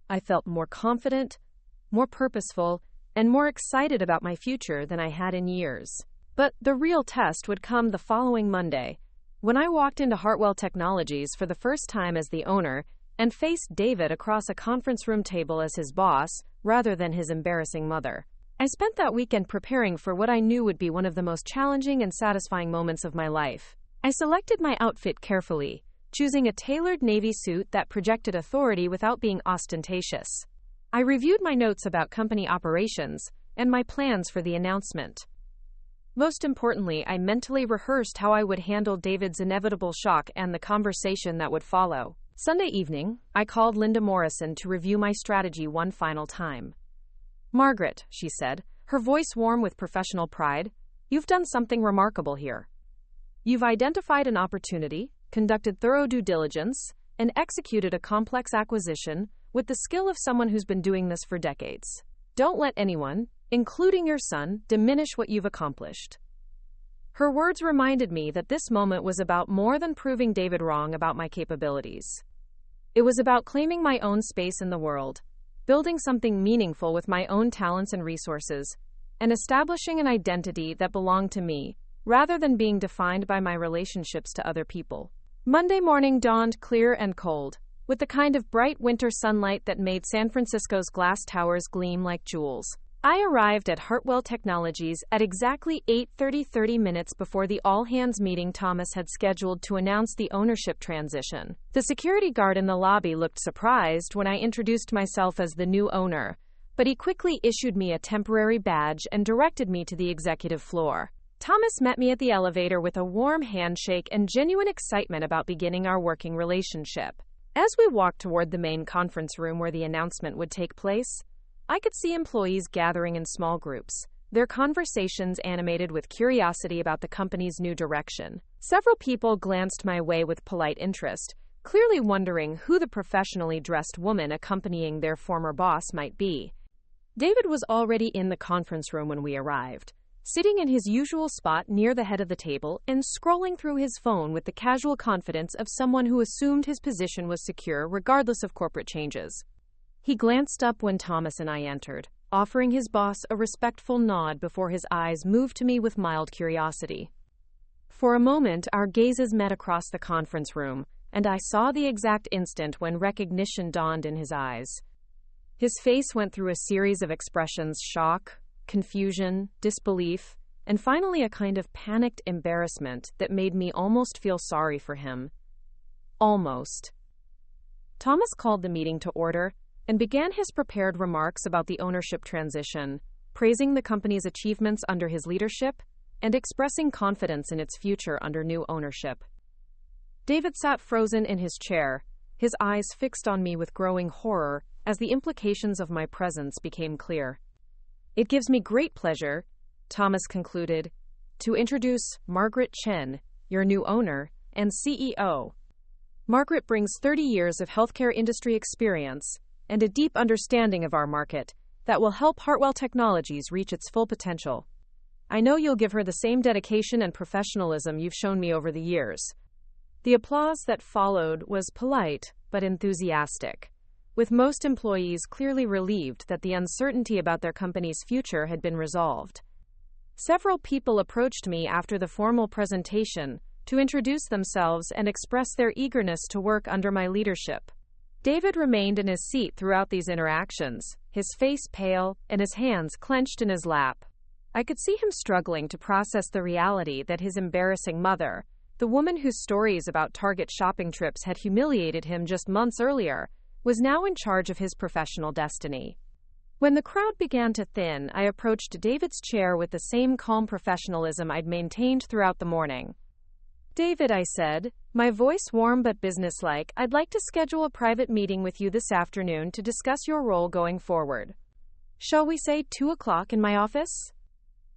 I felt more confident, more purposeful, and more excited about my future than I had in years. But the real test would come the following Monday, when I walked into Hartwell Technologies for the first time as the owner and faced David across a conference room table as his boss, rather than his embarrassing mother. I spent that weekend preparing for what I knew would be one of the most challenging and satisfying moments of my life. I selected my outfit carefully, choosing a tailored navy suit that projected authority without being ostentatious. I reviewed my notes about company operations and my plans for the announcement. Most importantly, I mentally rehearsed how I would handle David's inevitable shock and the conversation that would follow. Sunday evening, I called Linda Morrison to review my strategy one final time. "Margaret," she said, her voice warm with professional pride, "you've done something remarkable here. You've identified an opportunity, conducted thorough due diligence, and executed a complex acquisition with the skill of someone who's been doing this for decades. Don't let anyone, including your son, diminish what you've accomplished." Her words reminded me that this moment was about more than proving David wrong about my capabilities. It was about claiming my own space in the world, building something meaningful with my own talents and resources, and establishing an identity that belonged to me, rather than being defined by my relationships to other people. Monday morning dawned clear and cold, with the kind of bright winter sunlight that made San Francisco's glass towers gleam like jewels. I arrived at Hartwell Technologies at exactly 8:30 minutes before the all-hands meeting Thomas had scheduled to announce the ownership transition. The security guard in the lobby looked surprised when I introduced myself as the new owner, but he quickly issued me a temporary badge and directed me to the executive floor. Thomas met me at the elevator with a warm handshake and genuine excitement about beginning our working relationship. As we walked toward the main conference room where the announcement would take place, I could see employees gathering in small groups, their conversations animated with curiosity about the company's new direction. Several people glanced my way with polite interest, clearly wondering who the professionally dressed woman accompanying their former boss might be. David was already in the conference room when we arrived, sitting in his usual spot near the head of the table and scrolling through his phone with the casual confidence of someone who assumed his position was secure regardless of corporate changes. He glanced up when Thomas and I entered, offering his boss a respectful nod before his eyes moved to me with mild curiosity. For a moment, our gazes met across the conference room, and I saw the exact instant when recognition dawned in his eyes. His face went through a series of expressions: shock, confusion, disbelief, and finally a kind of panicked embarrassment that made me almost feel sorry for him. Almost. Thomas called the meeting to order and began his prepared remarks about the ownership transition, praising the company's achievements under his leadership and expressing confidence in its future under new ownership. David sat frozen in his chair, his eyes fixed on me with growing horror as the implications of my presence became clear. "It gives me great pleasure," Thomas concluded, "to introduce Margaret Chen, your new owner and CEO. Margaret brings 30 years of healthcare industry experience and a deep understanding of our market that will help Hartwell Technologies reach its full potential. I know you'll give her the same dedication and professionalism you've shown me over the years." The applause that followed was polite but enthusiastic, with most employees clearly relieved that the uncertainty about their company's future had been resolved. Several people approached me after the formal presentation to introduce themselves and express their eagerness to work under my leadership. David remained in his seat throughout these interactions, his face pale and his hands clenched in his lap. I could see him struggling to process the reality that his embarrassing mother, the woman whose stories about Target shopping trips had humiliated him just months earlier, was now in charge of his professional destiny. When the crowd began to thin, I approached David's chair with the same calm professionalism I'd maintained throughout the morning. "David," I said, my voice warm but businesslike, "I'd like to schedule a private meeting with you this afternoon to discuss your role going forward. Shall we say 2 o'clock in my office?"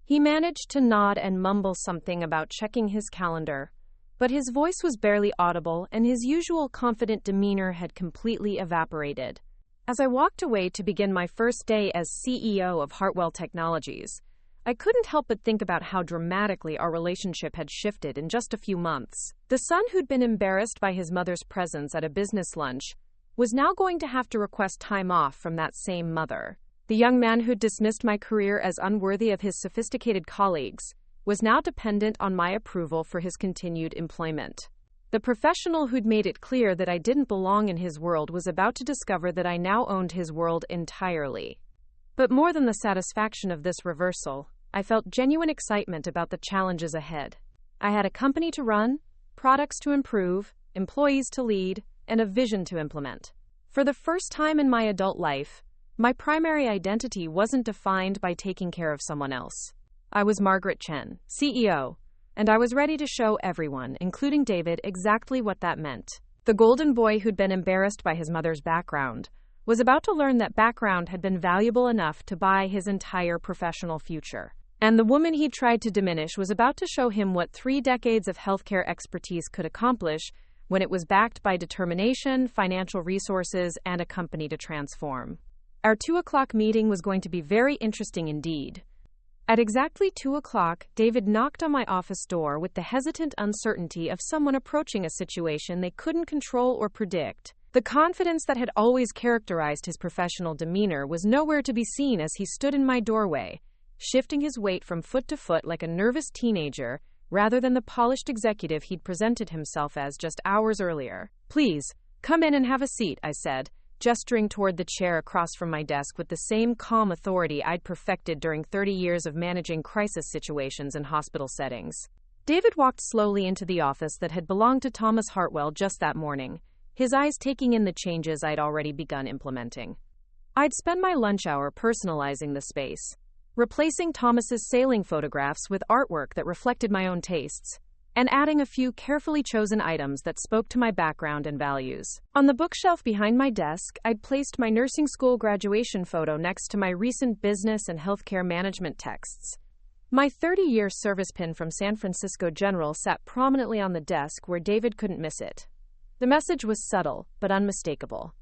He managed to nod and mumble something about checking his calendar, but his voice was barely audible and his usual confident demeanor had completely evaporated. As I walked away to begin my first day as CEO of Hartwell Technologies, I couldn't help but think about how dramatically our relationship had shifted in just a few months. The son who'd been embarrassed by his mother's presence at a business lunch was now going to have to request time off from that same mother. The young man who'd dismissed my career as unworthy of his sophisticated colleagues was now dependent on my approval for his continued employment. The professional who'd made it clear that I didn't belong in his world was about to discover that I now owned his world entirely. But more than the satisfaction of this reversal, I felt genuine excitement about the challenges ahead. I had a company to run, products to improve, employees to lead, and a vision to implement. For the first time in my adult life, my primary identity wasn't defined by taking care of someone else. I was Margaret Chen, CEO, and I was ready to show everyone, including David, exactly what that meant. The golden boy who'd been embarrassed by his mother's background was about to learn that background had been valuable enough to buy his entire professional future. And the woman he tried to diminish was about to show him what 3 decades of healthcare expertise could accomplish when it was backed by determination, financial resources, and a company to transform. Our 2 o'clock meeting was going to be very interesting indeed. At exactly 2 o'clock, David knocked on my office door with the hesitant uncertainty of someone approaching a situation they couldn't control or predict. The confidence that had always characterized his professional demeanor was nowhere to be seen as he stood in my doorway, shifting his weight from foot to foot like a nervous teenager, rather than the polished executive he'd presented himself as just hours earlier. "Please, come in and have a seat," I said, gesturing toward the chair across from my desk with the same calm authority I'd perfected during 30 years of managing crisis situations in hospital settings. David walked slowly into the office that had belonged to Thomas Hartwell just that morning, his eyes taking in the changes I'd already begun implementing. I'd spent my lunch hour personalizing the space, replacing Thomas's sailing photographs with artwork that reflected my own tastes, and adding a few carefully chosen items that spoke to my background and values. On the bookshelf behind my desk, I'd placed my nursing school graduation photo next to my recent business and healthcare management texts. My 30-year service pin from San Francisco General sat prominently on the desk where David couldn't miss it. The message was subtle, but unmistakable.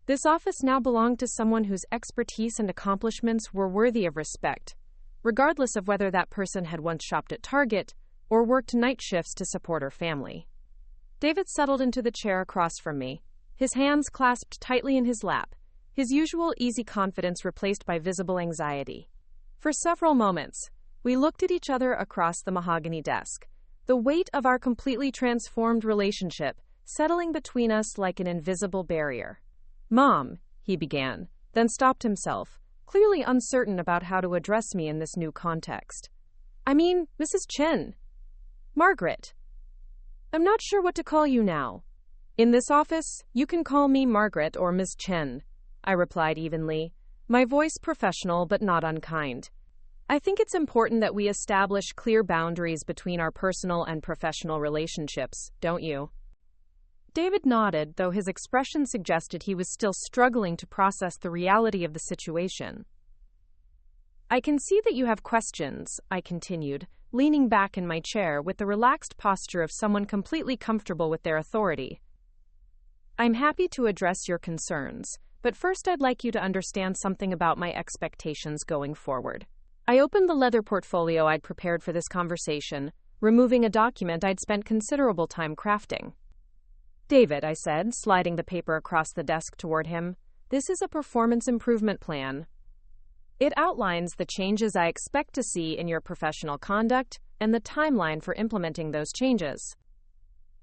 This office now belonged to someone whose expertise and accomplishments were worthy of respect, regardless of whether that person had once shopped at Target or worked night shifts to support her family. David settled into the chair across from me, his hands clasped tightly in his lap, his usual easy confidence replaced by visible anxiety. For several moments, we looked at each other across the mahogany desk, the weight of our completely transformed relationship settling between us like an invisible barrier. "Mom," he began, then stopped himself, clearly uncertain about how to address me in this new context. "I mean, Mrs. Chen. Margaret. I'm not sure what to call you now." "In this office, you can call me Margaret or Ms. Chen," I replied evenly, my voice professional but not unkind. "I think it's important that we establish clear boundaries between our personal and professional relationships, don't you?" David nodded, though his expression suggested he was still struggling to process the reality of the situation. "I can see that you have questions," I continued, leaning back in my chair with the relaxed posture of someone completely comfortable with their authority. "I'm happy to address your concerns, but first I'd like you to understand something about my expectations going forward." I opened the leather portfolio I'd prepared for this conversation, removing a document I'd spent considerable time crafting. "David," I said, sliding the paper across the desk toward him, "this is a performance improvement plan. It outlines the changes I expect to see in your professional conduct and the timeline for implementing those changes."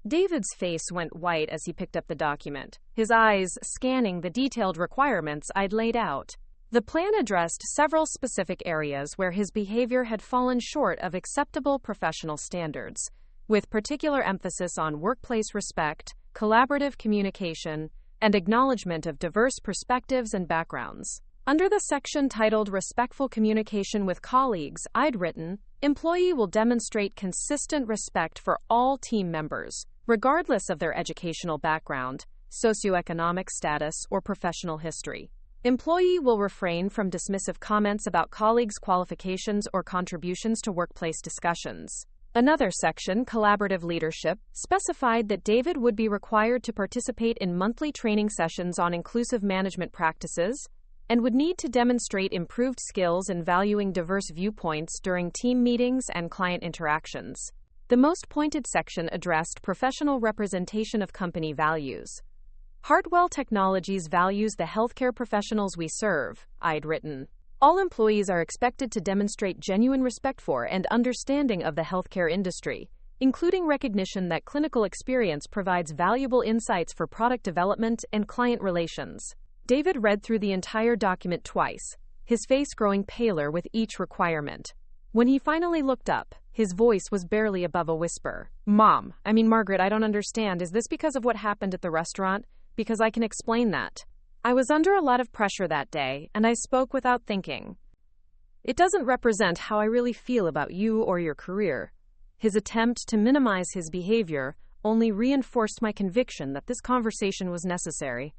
David's face went white as he picked up the document, his eyes scanning the detailed requirements I'd laid out. The plan addressed several specific areas where his behavior had fallen short of acceptable professional standards, with particular emphasis on workplace respect, collaborative communication, and acknowledgement of diverse perspectives and backgrounds. Under the section titled Respectful Communication with Colleagues, I'd written, "Employee will demonstrate consistent respect for all team members, regardless of their educational background, socioeconomic status, or professional history. Employee will refrain from dismissive comments about colleagues' qualifications or contributions to workplace discussions." Another section, Collaborative Leadership, specified that David would be required to participate in monthly training sessions on inclusive management practices and would need to demonstrate improved skills in valuing diverse viewpoints during team meetings and client interactions. The most pointed section addressed professional representation of company values. "Hartwell Technologies values the healthcare professionals we serve," I'd written. "All employees are expected to demonstrate genuine respect for and understanding of the healthcare industry, including recognition that clinical experience provides valuable insights for product development and client relations." David read through the entire document twice, his face growing paler with each requirement. When he finally looked up, his voice was barely above a whisper. Margaret, I don't understand. Is this because of what happened at the restaurant? Because I can explain that. I was under a lot of pressure that day, and I spoke without thinking. It doesn't represent how I really feel about you or your career." His attempt to minimize his behavior only reinforced my conviction that this conversation was necessary.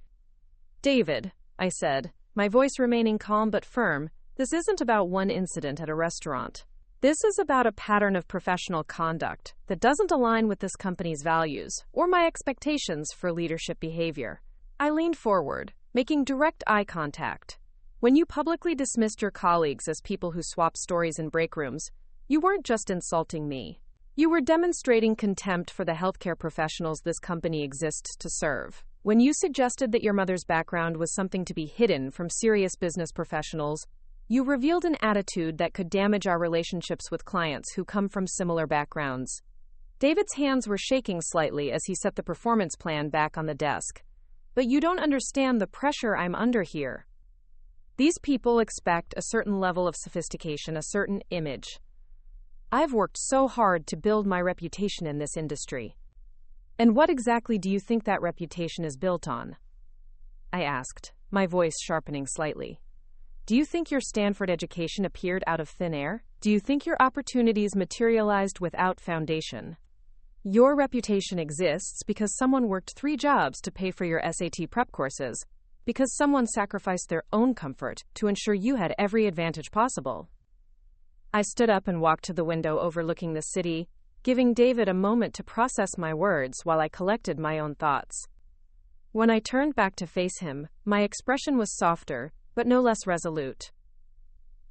"David," I said, my voice remaining calm but firm, "this isn't about one incident at a restaurant. This is about a pattern of professional conduct that doesn't align with this company's values or my expectations for leadership behavior." I leaned forward, making direct eye contact. "When you publicly dismissed your colleagues as people who swap stories in break rooms, you weren't just insulting me. You were demonstrating contempt for the healthcare professionals this company exists to serve. When you suggested that your mother's background was something to be hidden from serious business professionals, you revealed an attitude that could damage our relationships with clients who come from similar backgrounds." David's hands were shaking slightly as he set the performance plan back on the desk. "But you don't understand the pressure I'm under here. These people expect a certain level of sophistication, a certain image. I've worked so hard to build my reputation in this industry. And what exactly do you think that reputation is built on?" I asked, my voice sharpening slightly. "Do you think your Stanford education appeared out of thin air? Do you think your opportunities materialized without foundation?" Your reputation exists because someone worked 3 jobs to pay for your SAT prep courses, because someone sacrificed their own comfort to ensure you had every advantage possible. I stood up and walked to the window overlooking the city, giving David a moment to process my words while I collected my own thoughts. When I turned back to face him, my expression was softer, but no less resolute.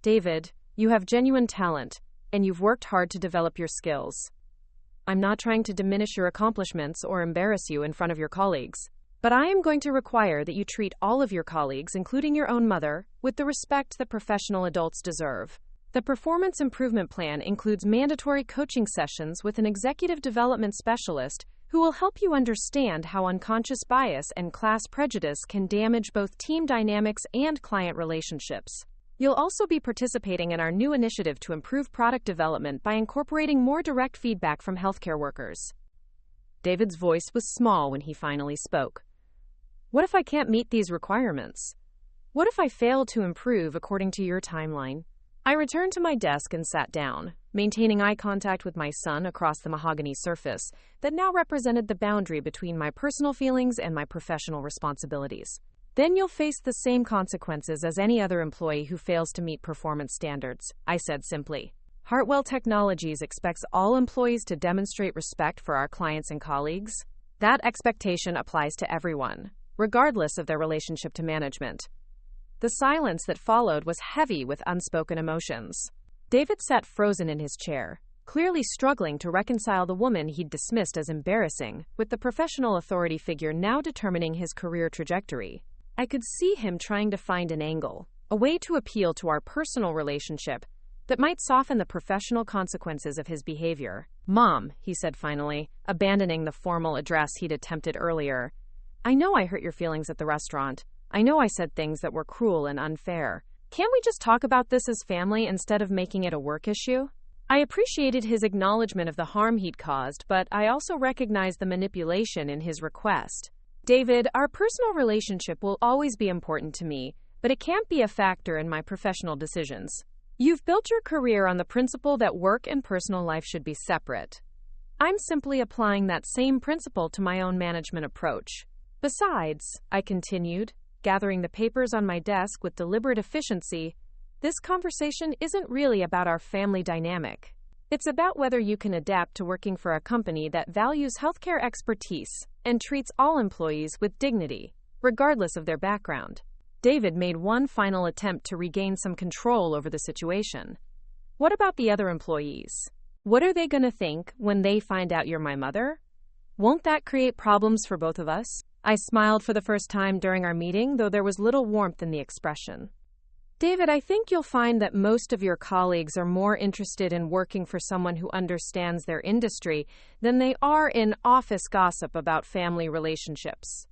David, you have genuine talent, and you've worked hard to develop your skills. I'm not trying to diminish your accomplishments or embarrass you in front of your colleagues, but I am going to require that you treat all of your colleagues, including your own mother, with the respect that professional adults deserve. The Performance Improvement Plan includes mandatory coaching sessions with an executive development specialist who will help you understand how unconscious bias and class prejudice can damage both team dynamics and client relationships. You'll also be participating in our new initiative to improve product development by incorporating more direct feedback from healthcare workers. David's voice was small when he finally spoke. What if I can't meet these requirements? What if I fail to improve according to your timeline? I returned to my desk and sat down, maintaining eye contact with my son across the mahogany surface that now represented the boundary between my personal feelings and my professional responsibilities. Then you'll face the same consequences as any other employee who fails to meet performance standards, I said simply. Hartwell Technologies expects all employees to demonstrate respect for our clients and colleagues. That expectation applies to everyone, regardless of their relationship to management. The silence that followed was heavy with unspoken emotions. David sat frozen in his chair, clearly struggling to reconcile the woman he'd dismissed as embarrassing with the professional authority figure now determining his career trajectory. I could see him trying to find an angle, a way to appeal to our personal relationship that might soften the professional consequences of his behavior. Mom, he said finally, abandoning the formal address he'd attempted earlier. I know I hurt your feelings at the restaurant. I know I said things that were cruel and unfair. Can't we just talk about this as family instead of making it a work issue? I appreciated his acknowledgement of the harm he'd caused, but I also recognized the manipulation in his request. David, our personal relationship will always be important to me, but it can't be a factor in my professional decisions. You've built your career on the principle that work and personal life should be separate. I'm simply applying that same principle to my own management approach. Besides, I continued, gathering the papers on my desk with deliberate efficiency, this conversation isn't really about our family dynamic. It's about whether you can adapt to working for a company that values healthcare expertise and treats all employees with dignity, regardless of their background. David made one final attempt to regain some control over the situation. What about the other employees? What are they going to think when they find out you're my mother? Won't that create problems for both of us? I smiled for the first time during our meeting, though there was little warmth in the expression. David, I think you'll find that most of your colleagues are more interested in working for someone who understands their industry than they are in office gossip about family relationships.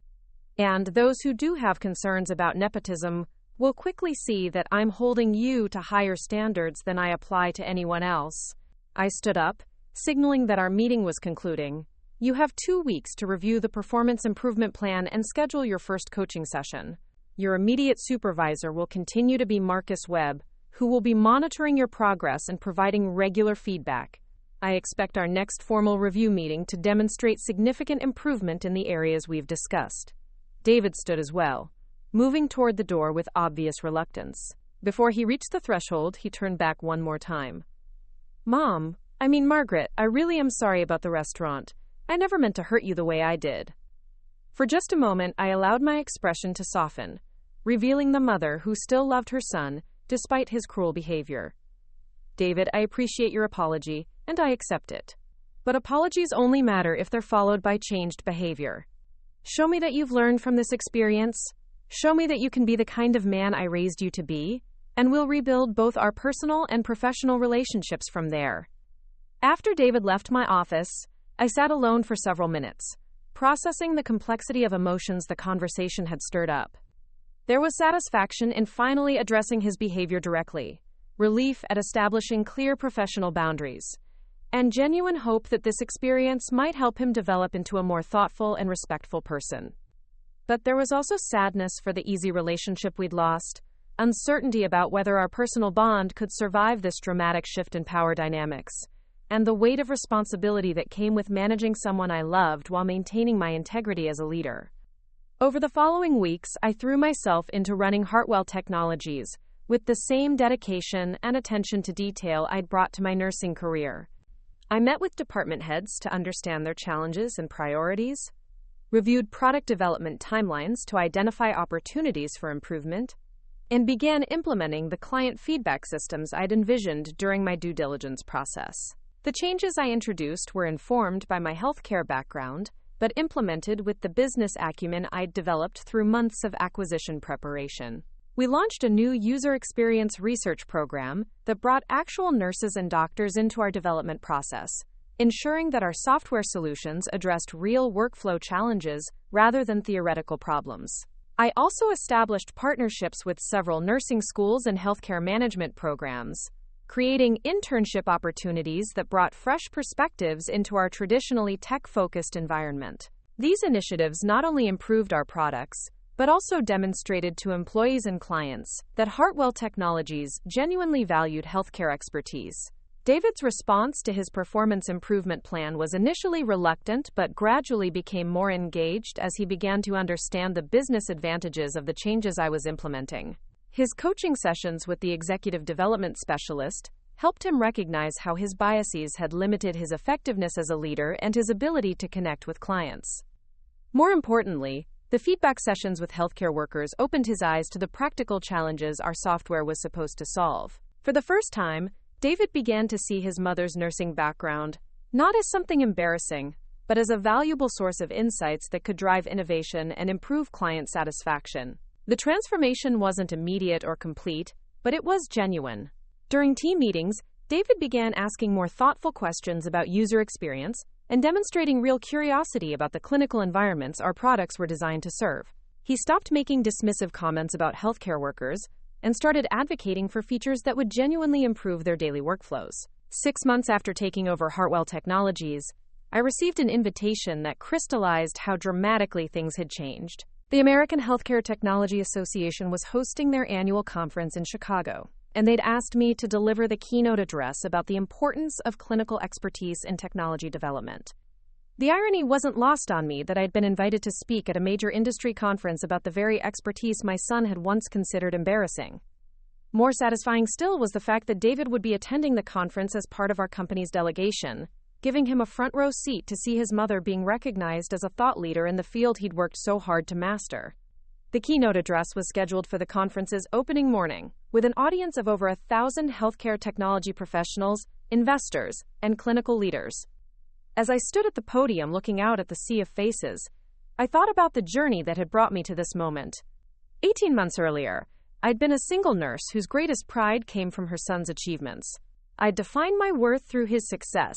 And those who do have concerns about nepotism will quickly see that I'm holding you to higher standards than I apply to anyone else. I stood up, signaling that our meeting was concluding. You have 2 weeks to review the Performance Improvement Plan and schedule your first coaching session. Your immediate supervisor will continue to be Marcus Webb, who will be monitoring your progress and providing regular feedback. I expect our next formal review meeting to demonstrate significant improvement in the areas we've discussed. David stood as well, moving toward the door with obvious reluctance. Before he reached the threshold, he turned back one more time. Margaret, I really am sorry about the restaurant. I never meant to hurt you the way I did. For just a moment, I allowed my expression to soften, revealing the mother who still loved her son despite his cruel behavior. David, I appreciate your apology, and I accept it. But apologies only matter if they're followed by changed behavior. Show me that you've learned from this experience. Show me that you can be the kind of man I raised you to be, and we'll rebuild both our personal and professional relationships from there. After David left my office, I sat alone for several minutes, processing the complexity of emotions the conversation had stirred up. There was satisfaction in finally addressing his behavior directly, relief at establishing clear professional boundaries, and genuine hope that this experience might help him develop into a more thoughtful and respectful person. But there was also sadness for the easy relationship we'd lost, uncertainty about whether our personal bond could survive this dramatic shift in power dynamics, and the weight of responsibility that came with managing someone I loved while maintaining my integrity as a leader. Over the following weeks, I threw myself into running Hartwell Technologies with the same dedication and attention to detail I'd brought to my nursing career. I met with department heads to understand their challenges and priorities, reviewed product development timelines to identify opportunities for improvement, and began implementing the client feedback systems I'd envisioned during my due diligence process. The changes I introduced were informed by my healthcare background, but implemented with the business acumen I'd developed through months of acquisition preparation. We launched a new user experience research program that brought actual nurses and doctors into our development process, ensuring that our software solutions addressed real workflow challenges rather than theoretical problems. I also established partnerships with several nursing schools and healthcare management programs, creating internship opportunities that brought fresh perspectives into our traditionally tech-focused environment. These initiatives not only improved our products, but also demonstrated to employees and clients that Hartwell Technologies genuinely valued healthcare expertise. David's response to his performance improvement plan was initially reluctant but gradually became more engaged as he began to understand the business advantages of the changes I was implementing. His coaching sessions with the executive development specialist helped him recognize how his biases had limited his effectiveness as a leader and his ability to connect with clients. More importantly, the feedback sessions with healthcare workers opened his eyes to the practical challenges our software was supposed to solve. For the first time, David began to see his mother's nursing background not as something embarrassing, but as a valuable source of insights that could drive innovation and improve client satisfaction. The transformation wasn't immediate or complete, but it was genuine. During team meetings, David began asking more thoughtful questions about user experience and demonstrating real curiosity about the clinical environments our products were designed to serve. He stopped making dismissive comments about healthcare workers and started advocating for features that would genuinely improve their daily workflows. 6 months after taking over Hartwell Technologies, I received an invitation that crystallized how dramatically things had changed. The American Healthcare Technology Association was hosting their annual conference in Chicago, and they'd asked me to deliver the keynote address about the importance of clinical expertise in technology development. The irony wasn't lost on me that I'd been invited to speak at a major industry conference about the very expertise my son had once considered embarrassing. More satisfying still was the fact that David would be attending the conference as part of our company's delegation, giving him a front-row seat to see his mother being recognized as a thought leader in the field he'd worked so hard to master. The keynote address was scheduled for the conference's opening morning, with an audience of over 1,000 healthcare technology professionals, investors, and clinical leaders. As I stood at the podium looking out at the sea of faces, I thought about the journey that had brought me to this moment. 18 months earlier, I'd been a single nurse whose greatest pride came from her son's achievements. I'd defined my worth through his success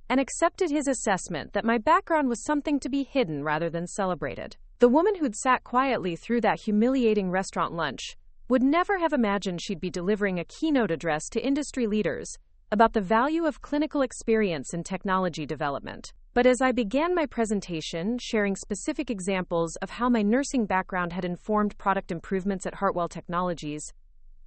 and accepted his assessment that my background was something to be hidden rather than celebrated. The woman who'd sat quietly through that humiliating restaurant lunch would never have imagined she'd be delivering a keynote address to industry leaders about the value of clinical experience in technology development. But as I began my presentation, sharing specific examples of how my nursing background had informed product improvements at Hartwell Technologies,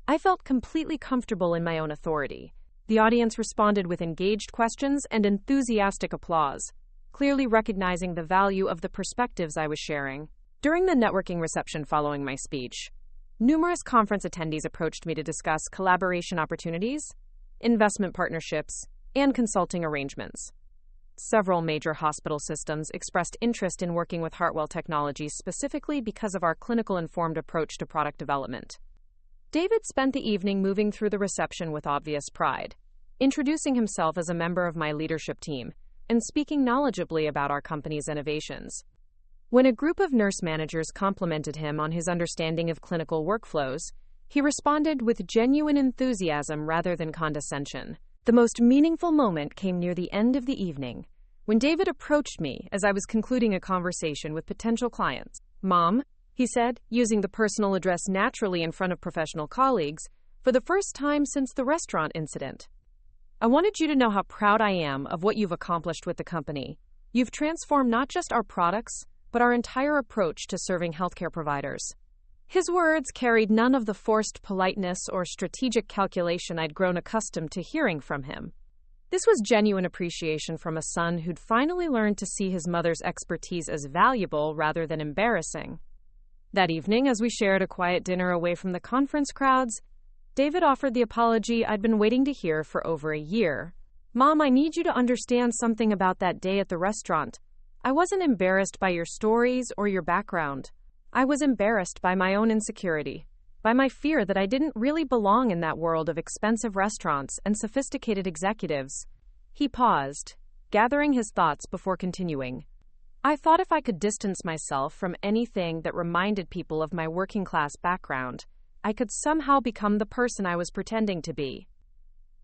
I felt completely comfortable in my own authority. The audience responded with engaged questions and enthusiastic applause, clearly recognizing the value of the perspectives I was sharing. During the networking reception following my speech, numerous conference attendees approached me to discuss collaboration opportunities, investment partnerships, and consulting arrangements. Several major hospital systems expressed interest in working with Hartwell Technologies specifically because of our clinical-informed approach to product development. David spent the evening moving through the reception with obvious pride, introducing himself as a member of my leadership team and speaking knowledgeably about our company's innovations. When a group of nurse managers complimented him on his understanding of clinical workflows, he responded with genuine enthusiasm rather than condescension. The most meaningful moment came near the end of the evening, when David approached me as I was concluding a conversation with potential clients. "Mom," he said, using the personal address naturally in front of professional colleagues, for the first time since the restaurant incident. "I wanted you to know how proud I am of what you've accomplished with the company. You've transformed not just our products, but our entire approach to serving healthcare providers." His words carried none of the forced politeness or strategic calculation I'd grown accustomed to hearing from him. This was genuine appreciation from a son who'd finally learned to see his mother's expertise as valuable rather than embarrassing. That evening, as we shared a quiet dinner away from the conference crowds, David offered the apology I'd been waiting to hear for over a year. "Mom, I need you to understand something about that day at the restaurant. I wasn't embarrassed by your stories or your background. I was embarrassed by my own insecurity, by my fear that I didn't really belong in that world of expensive restaurants and sophisticated executives." He paused, gathering his thoughts before continuing. "I thought if I could distance myself from anything that reminded people of my working-class background, I could somehow become the person I was pretending to be.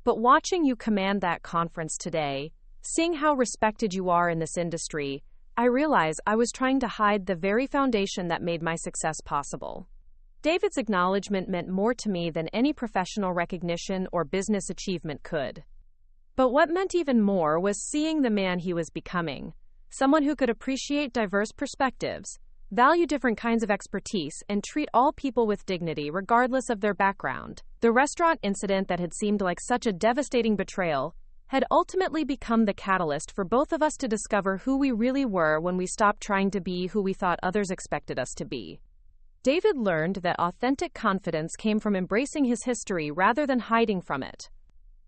But watching you command that conference today, seeing how respected you are in this industry, I realize I was trying to hide the very foundation that made my success possible." David's acknowledgement meant more to me than any professional recognition or business achievement could. But what meant even more was seeing the man he was becoming, someone who could appreciate diverse perspectives, value different kinds of expertise, and treat all people with dignity regardless of their background. The restaurant incident that had seemed like such a devastating betrayal had ultimately become the catalyst for both of us to discover who we really were when we stopped trying to be who we thought others expected us to be. David learned that authentic confidence came from embracing his history rather than hiding from it.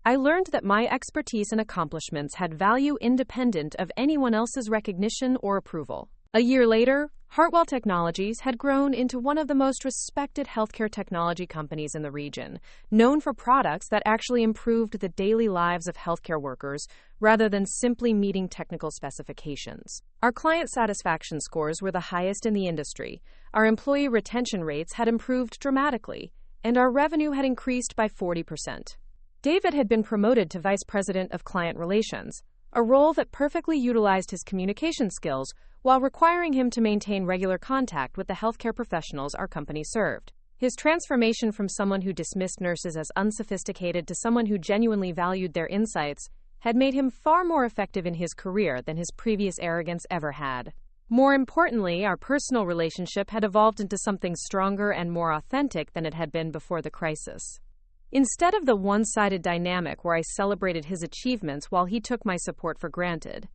I learned that my expertise and accomplishments had value independent of anyone else's recognition or approval. A year later, Hartwell Technologies had grown into one of the most respected healthcare technology companies in the region, known for products that actually improved the daily lives of healthcare workers rather than simply meeting technical specifications. Our client satisfaction scores were the highest in the industry, our employee retention rates had improved dramatically, and our revenue had increased by 40%. David had been promoted to Vice President of Client Relations, a role that perfectly utilized his communication skills while requiring him to maintain regular contact with the healthcare professionals our company served. His transformation from someone who dismissed nurses as unsophisticated to someone who genuinely valued their insights had made him far more effective in his career than his previous arrogance ever had. More importantly, our personal relationship had evolved into something stronger and more authentic than it had been before the crisis. Instead of the one-sided dynamic where I celebrated his achievements while he took my support for granted,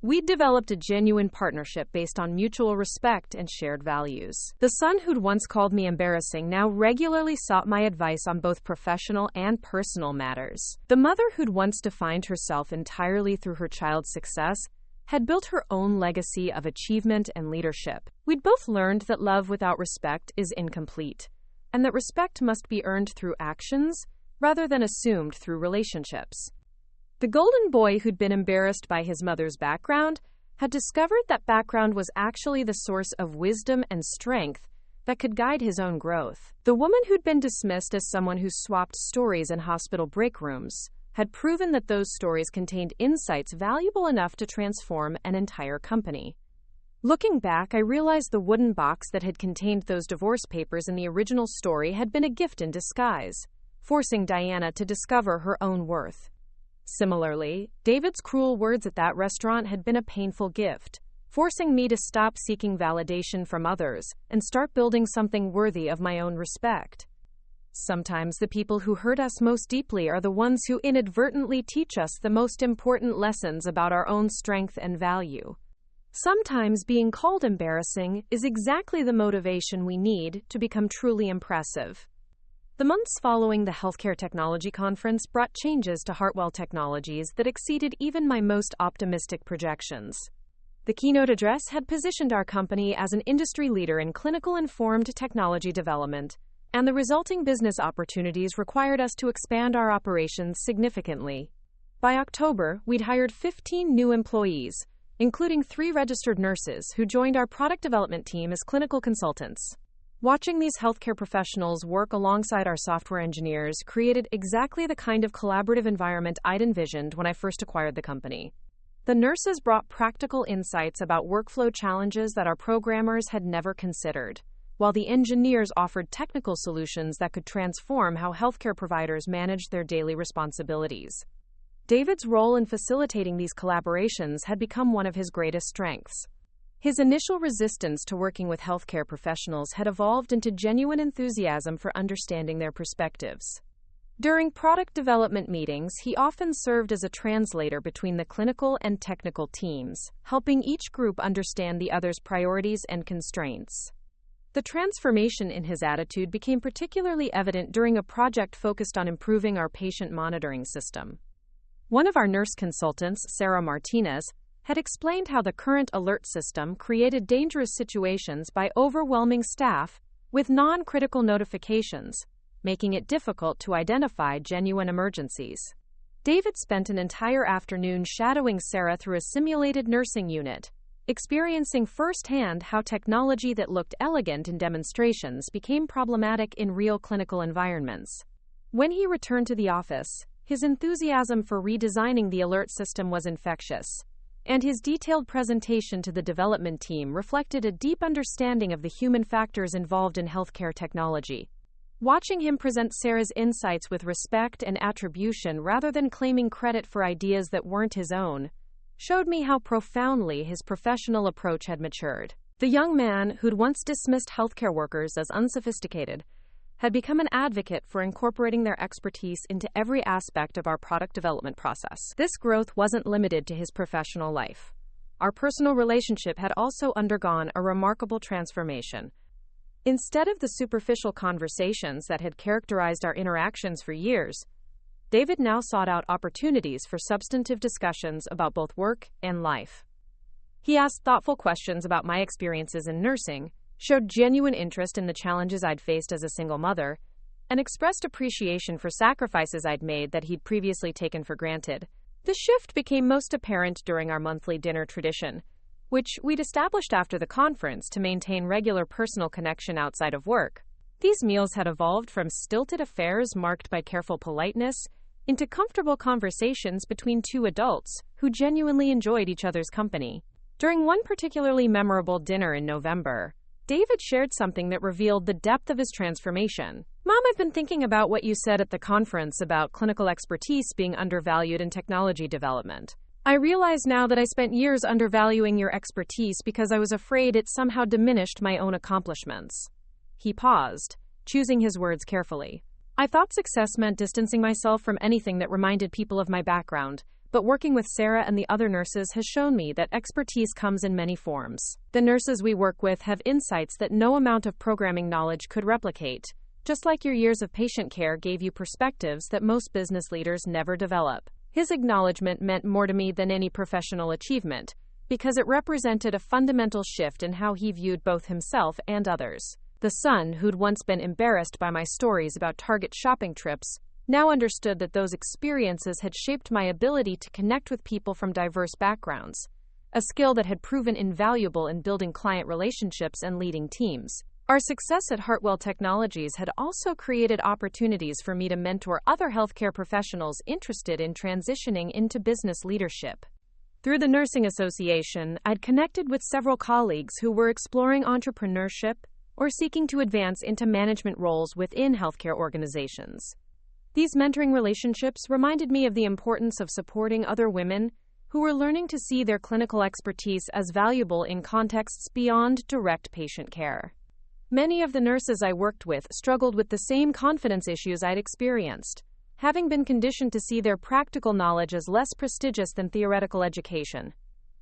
we'd developed a genuine partnership based on mutual respect and shared values. The son who'd once called me embarrassing now regularly sought my advice on both professional and personal matters. The mother who'd once defined herself entirely through her child's success had built her own legacy of achievement and leadership. We'd both learned that love without respect is incomplete, and that respect must be earned through actions rather than assumed through relationships. The golden boy who'd been embarrassed by his mother's background had discovered that background was actually the source of wisdom and strength that could guide his own growth. The woman who'd been dismissed as someone who swapped stories in hospital break rooms had proven that those stories contained insights valuable enough to transform an entire company. Looking back, I realized the wooden box that had contained those divorce papers in the original story had been a gift in disguise, forcing Diana to discover her own worth. Similarly, David's cruel words at that restaurant had been a painful gift, forcing me to stop seeking validation from others and start building something worthy of my own respect. Sometimes the people who hurt us most deeply are the ones who inadvertently teach us the most important lessons about our own strength and value. Sometimes being called embarrassing is exactly the motivation we need to become truly impressive. The months following the Healthcare Technology Conference brought changes to Hartwell Technologies that exceeded even my most optimistic projections. The keynote address had positioned our company as an industry leader in clinical-informed technology development, and the resulting business opportunities required us to expand our operations significantly. By October, we'd hired 15 new employees, including 3 registered nurses who joined our product development team as clinical consultants. Watching these healthcare professionals work alongside our software engineers created exactly the kind of collaborative environment I'd envisioned when I first acquired the company. The nurses brought practical insights about workflow challenges that our programmers had never considered, while the engineers offered technical solutions that could transform how healthcare providers managed their daily responsibilities. David's role in facilitating these collaborations had become one of his greatest strengths. His initial resistance to working with healthcare professionals had evolved into genuine enthusiasm for understanding their perspectives. During product development meetings, he often served as a translator between the clinical and technical teams, helping each group understand the other's priorities and constraints. The transformation in his attitude became particularly evident during a project focused on improving our patient monitoring system. One of our nurse consultants, Sarah Martinez, had explained how the current alert system created dangerous situations by overwhelming staff with non-critical notifications, making it difficult to identify genuine emergencies. David spent an entire afternoon shadowing Sarah through a simulated nursing unit, experiencing firsthand how technology that looked elegant in demonstrations became problematic in real clinical environments. When he returned to the office, his enthusiasm for redesigning the alert system was infectious, and his detailed presentation to the development team reflected a deep understanding of the human factors involved in healthcare technology. Watching him present Sarah's insights with respect and attribution rather than claiming credit for ideas that weren't his own, showed me how profoundly his professional approach had matured. The young man, who'd once dismissed healthcare workers as unsophisticated, had become an advocate for incorporating their expertise into every aspect of our product development process. This growth wasn't limited to his professional life. Our personal relationship had also undergone a remarkable transformation. Instead of the superficial conversations that had characterized our interactions for years, David now sought out opportunities for substantive discussions about both work and life. He asked thoughtful questions about my experiences in nursing, showed genuine interest in the challenges I'd faced as a single mother, and expressed appreciation for sacrifices I'd made that he'd previously taken for granted. The shift became most apparent during our monthly dinner tradition, which we'd established after the conference to maintain regular personal connection outside of work. These meals had evolved from stilted affairs marked by careful politeness into comfortable conversations between two adults who genuinely enjoyed each other's company. During one particularly memorable dinner in November, David shared something that revealed the depth of his transformation. "Mom, I've been thinking about what you said at the conference about clinical expertise being undervalued in technology development. I realize now that I spent years undervaluing your expertise because I was afraid it somehow diminished my own accomplishments." He paused, choosing his words carefully. "I thought success meant distancing myself from anything that reminded people of my background, but working with Sarah and the other nurses has shown me that expertise comes in many forms. The nurses we work with have insights that no amount of programming knowledge could replicate, just like your years of patient care gave you perspectives that most business leaders never develop." His acknowledgement meant more to me than any professional achievement, because it represented a fundamental shift in how he viewed both himself and others. The son, who'd once been embarrassed by my stories about Target shopping trips, now understood that those experiences had shaped my ability to connect with people from diverse backgrounds, a skill that had proven invaluable in building client relationships and leading teams. Our success at Hartwell Technologies had also created opportunities for me to mentor other healthcare professionals interested in transitioning into business leadership. Through the Nursing Association, I'd connected with several colleagues who were exploring entrepreneurship or seeking to advance into management roles within healthcare organizations. These mentoring relationships reminded me of the importance of supporting other women who were learning to see their clinical expertise as valuable in contexts beyond direct patient care. Many of the nurses I worked with struggled with the same confidence issues I'd experienced, having been conditioned to see their practical knowledge as less prestigious than theoretical education.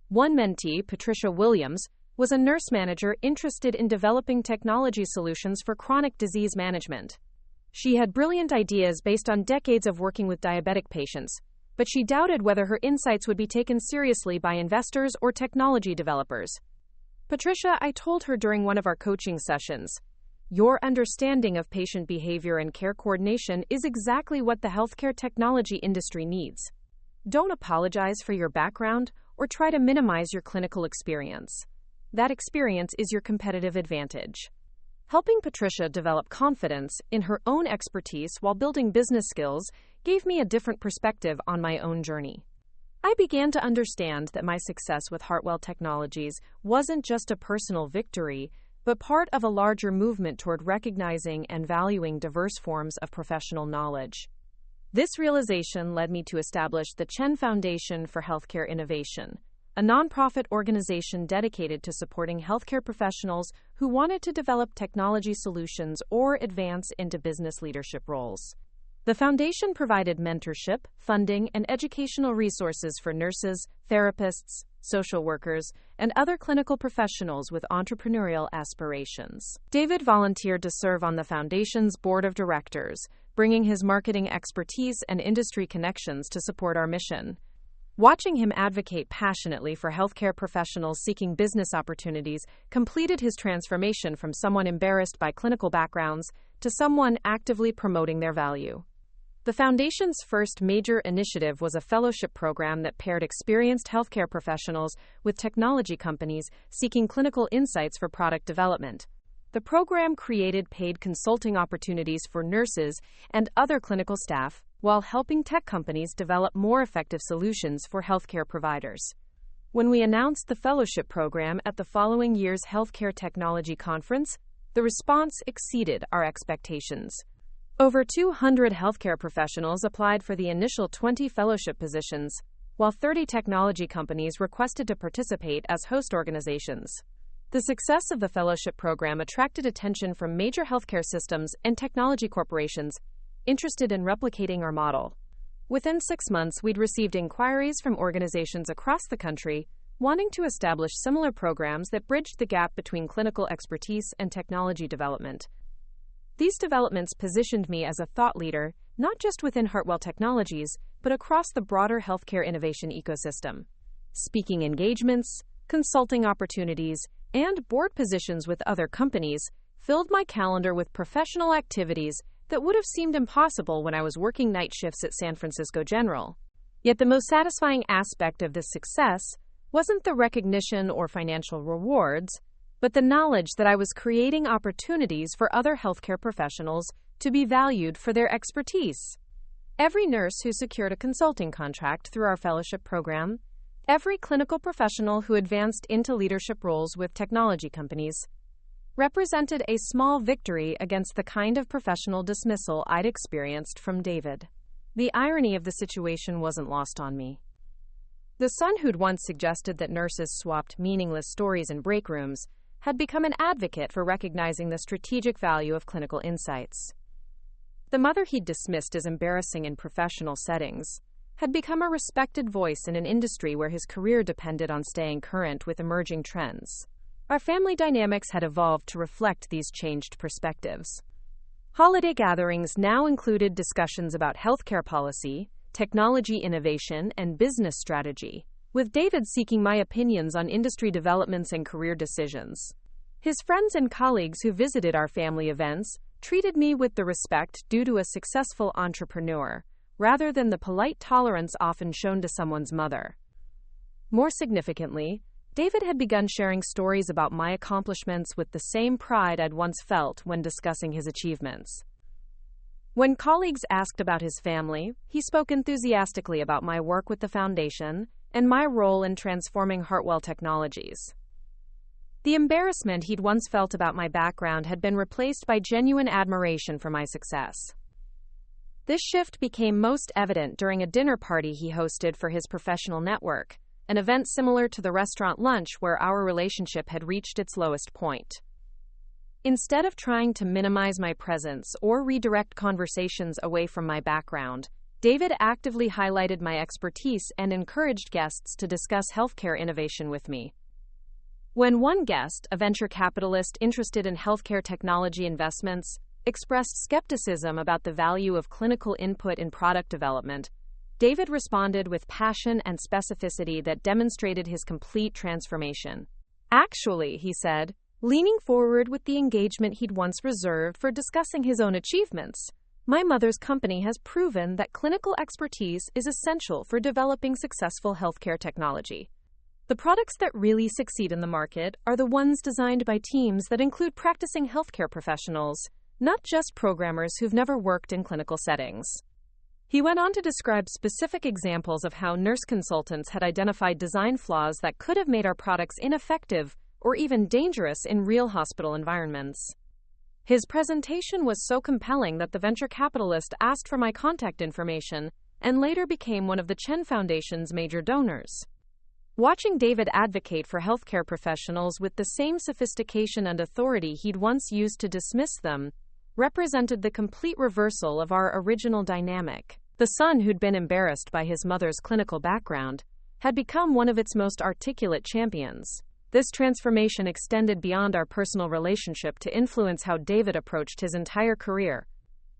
One mentee, Patricia Williams, was a nurse manager interested in developing technology solutions for chronic disease management. She had brilliant ideas based on decades of working with diabetic patients, but she doubted whether her insights would be taken seriously by investors or technology developers. "Patricia," I told her during one of our coaching sessions, "your understanding of patient behavior and care coordination is exactly what the healthcare technology industry needs. Don't apologize for your background or try to minimize your clinical experience. That experience is your competitive advantage." Helping Patricia develop confidence in her own expertise while building business skills gave me a different perspective on my own journey. I began to understand that my success with Hartwell Technologies wasn't just a personal victory, but part of a larger movement toward recognizing and valuing diverse forms of professional knowledge. This realization led me to establish the Chen Foundation for Healthcare Innovation, a nonprofit organization dedicated to supporting healthcare professionals who wanted to develop technology solutions or advance into business leadership roles. The foundation provided mentorship, funding, and educational resources for nurses, therapists, social workers, and other clinical professionals with entrepreneurial aspirations. David volunteered to serve on the foundation's board of directors, bringing his marketing expertise and industry connections to support our mission. Watching him advocate passionately for healthcare professionals seeking business opportunities completed his transformation from someone embarrassed by clinical backgrounds to someone actively promoting their value. The Foundation's first major initiative was a fellowship program that paired experienced healthcare professionals with technology companies seeking clinical insights for product development. The program created paid consulting opportunities for nurses and other clinical staff, while helping tech companies develop more effective solutions for healthcare providers. When we announced the fellowship program at the following year's Healthcare Technology Conference, the response exceeded our expectations. Over 200 healthcare professionals applied for the initial 20 fellowship positions, while 30 technology companies requested to participate as host organizations. The success of the fellowship program attracted attention from major healthcare systems and technology corporations interested in replicating our model. Within 6 months, we'd received inquiries from organizations across the country wanting to establish similar programs that bridged the gap between clinical expertise and technology development. These developments positioned me as a thought leader, not just within Hartwell Technologies, but across the broader healthcare innovation ecosystem. Speaking engagements, consulting opportunities, and board positions with other companies filled my calendar with professional activities that would have seemed impossible when I was working night shifts at San Francisco General. Yet the most satisfying aspect of this success wasn't the recognition or financial rewards, but the knowledge that I was creating opportunities for other healthcare professionals to be valued for their expertise. Every nurse who secured a consulting contract through our fellowship program, every clinical professional who advanced into leadership roles with technology companies, represented a small victory against the kind of professional dismissal I'd experienced from David. The irony of the situation wasn't lost on me. The son who'd once suggested that nurses swapped meaningless stories in break rooms had become an advocate for recognizing the strategic value of clinical insights. The mother he'd dismissed as embarrassing in professional settings had become a respected voice in an industry where his career depended on staying current with emerging trends. Our family dynamics had evolved to reflect these changed perspectives. Holiday gatherings now included discussions about healthcare policy, technology innovation, and business strategy, with David seeking my opinions on industry developments and career decisions. His friends and colleagues who visited our family events treated me with the respect due to a successful entrepreneur, rather than the polite tolerance often shown to someone's mother. More significantly, David had begun sharing stories about my accomplishments with the same pride I'd once felt when discussing his achievements. When colleagues asked about his family, he spoke enthusiastically about my work with the foundation and my role in transforming Hartwell Technologies. The embarrassment he'd once felt about my background had been replaced by genuine admiration for my success. This shift became most evident during a dinner party he hosted for his professional network, an event similar to the restaurant lunch where our relationship had reached its lowest point. Instead of trying to minimize my presence or redirect conversations away from my background, David actively highlighted my expertise and encouraged guests to discuss healthcare innovation with me. When one guest, a venture capitalist interested in healthcare technology investments, expressed skepticism about the value of clinical input in product development, David responded with passion and specificity that demonstrated his complete transformation. Actually, he said, leaning forward with the engagement he'd once reserved for discussing his own achievements, my mother's company has proven that clinical expertise is essential for developing successful healthcare technology. The products that really succeed in the market are the ones designed by teams that include practicing healthcare professionals, not just programmers who've never worked in clinical settings. He went on to describe specific examples of how nurse consultants had identified design flaws that could have made our products ineffective or even dangerous in real hospital environments. His presentation was so compelling that the venture capitalist asked for my contact information and later became one of the Chen Foundation's major donors. Watching David advocate for healthcare professionals with the same sophistication and authority he'd once used to dismiss them represented the complete reversal of our original dynamic. The son who'd been embarrassed by his mother's clinical background had become one of its most articulate champions. This transformation extended beyond our personal relationship to influence how David approached his entire career.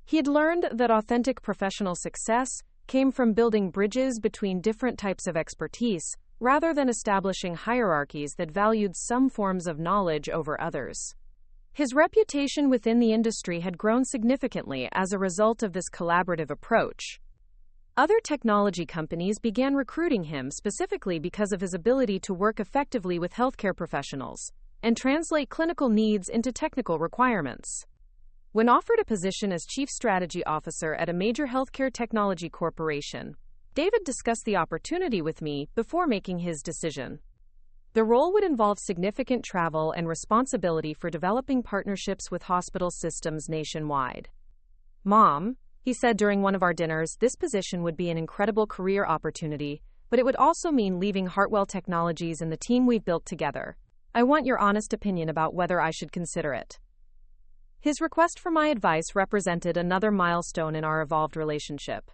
He had learned that authentic professional success came from building bridges between different types of expertise, rather than establishing hierarchies that valued some forms of knowledge over others. His reputation within the industry had grown significantly as a result of this collaborative approach. Other technology companies began recruiting him specifically because of his ability to work effectively with healthcare professionals and translate clinical needs into technical requirements. When offered a position as Chief Strategy Officer at a major healthcare technology corporation, David discussed the opportunity with me before making his decision. The role would involve significant travel and responsibility for developing partnerships with hospital systems nationwide. "Mom," he said during one of our dinners, "this position would be an incredible career opportunity, but it would also mean leaving Hartwell Technologies and the team we've built together. I want your honest opinion about whether I should consider it." His request for my advice represented another milestone in our evolved relationship.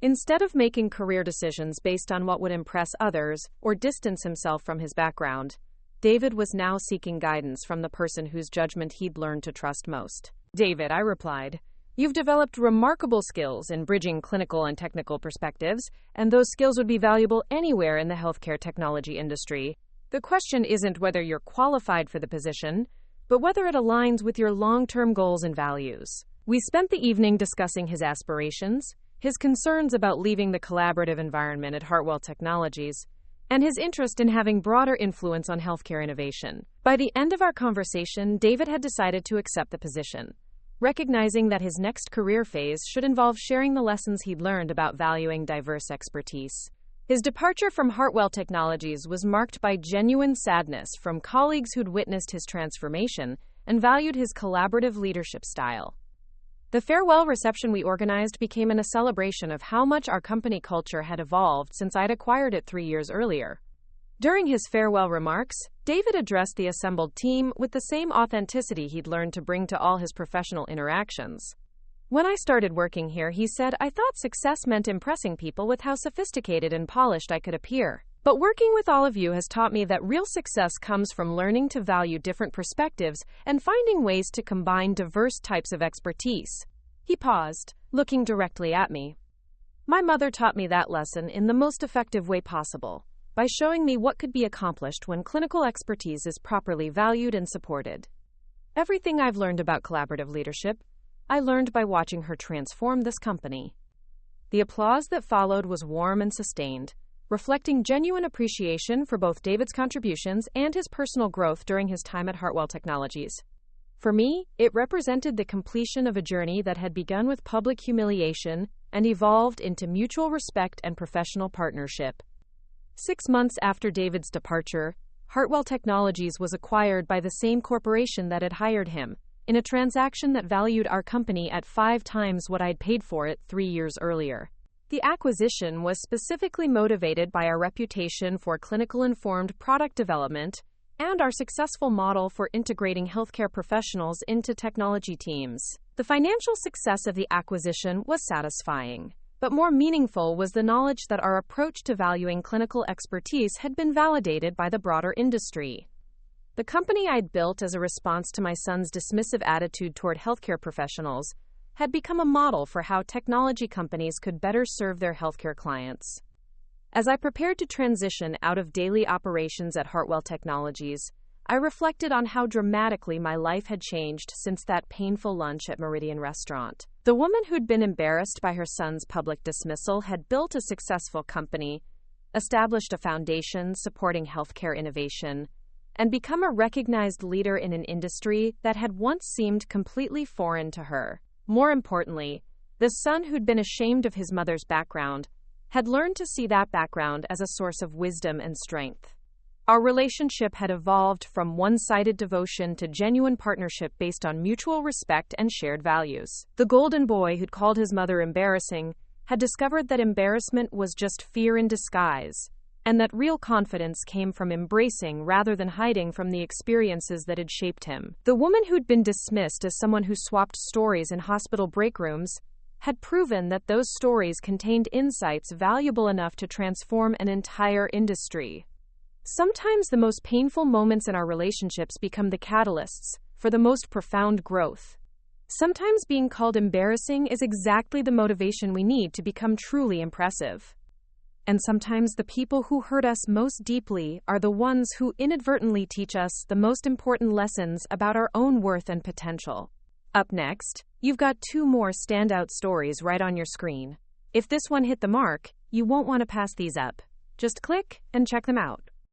Instead of making career decisions based on what would impress others or distance himself from his background, David was now seeking guidance from the person whose judgment he'd learned to trust most. "David," I replied, "you've developed remarkable skills in bridging clinical and technical perspectives, and those skills would be valuable anywhere in the healthcare technology industry. The question isn't whether you're qualified for the position, but whether it aligns with your long-term goals and values." We spent the evening discussing his aspirations, his concerns about leaving the collaborative environment at Hartwell Technologies, and his interest in having broader influence on healthcare innovation. By the end of our conversation, David had decided to accept the position, recognizing that his next career phase should involve sharing the lessons he'd learned about valuing diverse expertise. His departure from Hartwell Technologies was marked by genuine sadness from colleagues who'd witnessed his transformation and valued his collaborative leadership style. The farewell reception we organized became a celebration of how much our company culture had evolved since I'd acquired it 3 years earlier. During his farewell remarks, David addressed the assembled team with the same authenticity he'd learned to bring to all his professional interactions. "When I started working here," he said, "I thought success meant impressing people with how sophisticated and polished I could appear. But working with all of you has taught me that real success comes from learning to value different perspectives and finding ways to combine diverse types of expertise." He paused, looking directly at me. "My mother taught me that lesson in the most effective way possible, by showing me what could be accomplished when clinical expertise is properly valued and supported. Everything I've learned about collaborative leadership, I learned by watching her transform this company." The applause that followed was warm and sustained, reflecting genuine appreciation for both David's contributions and his personal growth during his time at Hartwell Technologies. For me, it represented the completion of a journey that had begun with public humiliation and evolved into mutual respect and professional partnership. 6 months after David's departure, Hartwell Technologies was acquired by the same corporation that had hired him, in a transaction that valued our company at 5 times what I'd paid for it 3 years earlier. The acquisition was specifically motivated by our reputation for clinical-informed product development and our successful model for integrating healthcare professionals into technology teams. The financial success of the acquisition was satisfying, but more meaningful was the knowledge that our approach to valuing clinical expertise had been validated by the broader industry. The company I'd built as a response to my son's dismissive attitude toward healthcare professionals had become a model for how technology companies could better serve their healthcare clients. As I prepared to transition out of daily operations at Hartwell Technologies, I reflected on how dramatically my life had changed since that painful lunch at Meridian restaurant. The woman who'd been embarrassed by her son's public dismissal had built a successful company, established a foundation supporting healthcare innovation, and become a recognized leader in an industry that had once seemed completely foreign to her. More importantly, the son who'd been ashamed of his mother's background had learned to see that background as a source of wisdom and strength. Our relationship had evolved from one-sided devotion to genuine partnership based on mutual respect and shared values. The golden boy who'd called his mother embarrassing had discovered that embarrassment was just fear in disguise, And that real confidence came from embracing rather than hiding from the experiences that had shaped him. The woman who'd been dismissed as someone who swapped stories in hospital break rooms had proven that those stories contained insights valuable enough to transform an entire industry. Sometimes the most painful moments in our relationships become the catalysts for the most profound growth. Sometimes being called embarrassing is exactly the motivation we need to become truly impressive. And sometimes the people who hurt us most deeply are the ones who inadvertently teach us the most important lessons about our own worth and potential. Up next, you've got 2 more standout stories right on your screen. If this one hit the mark, you won't want to pass these up. Just click and check them out.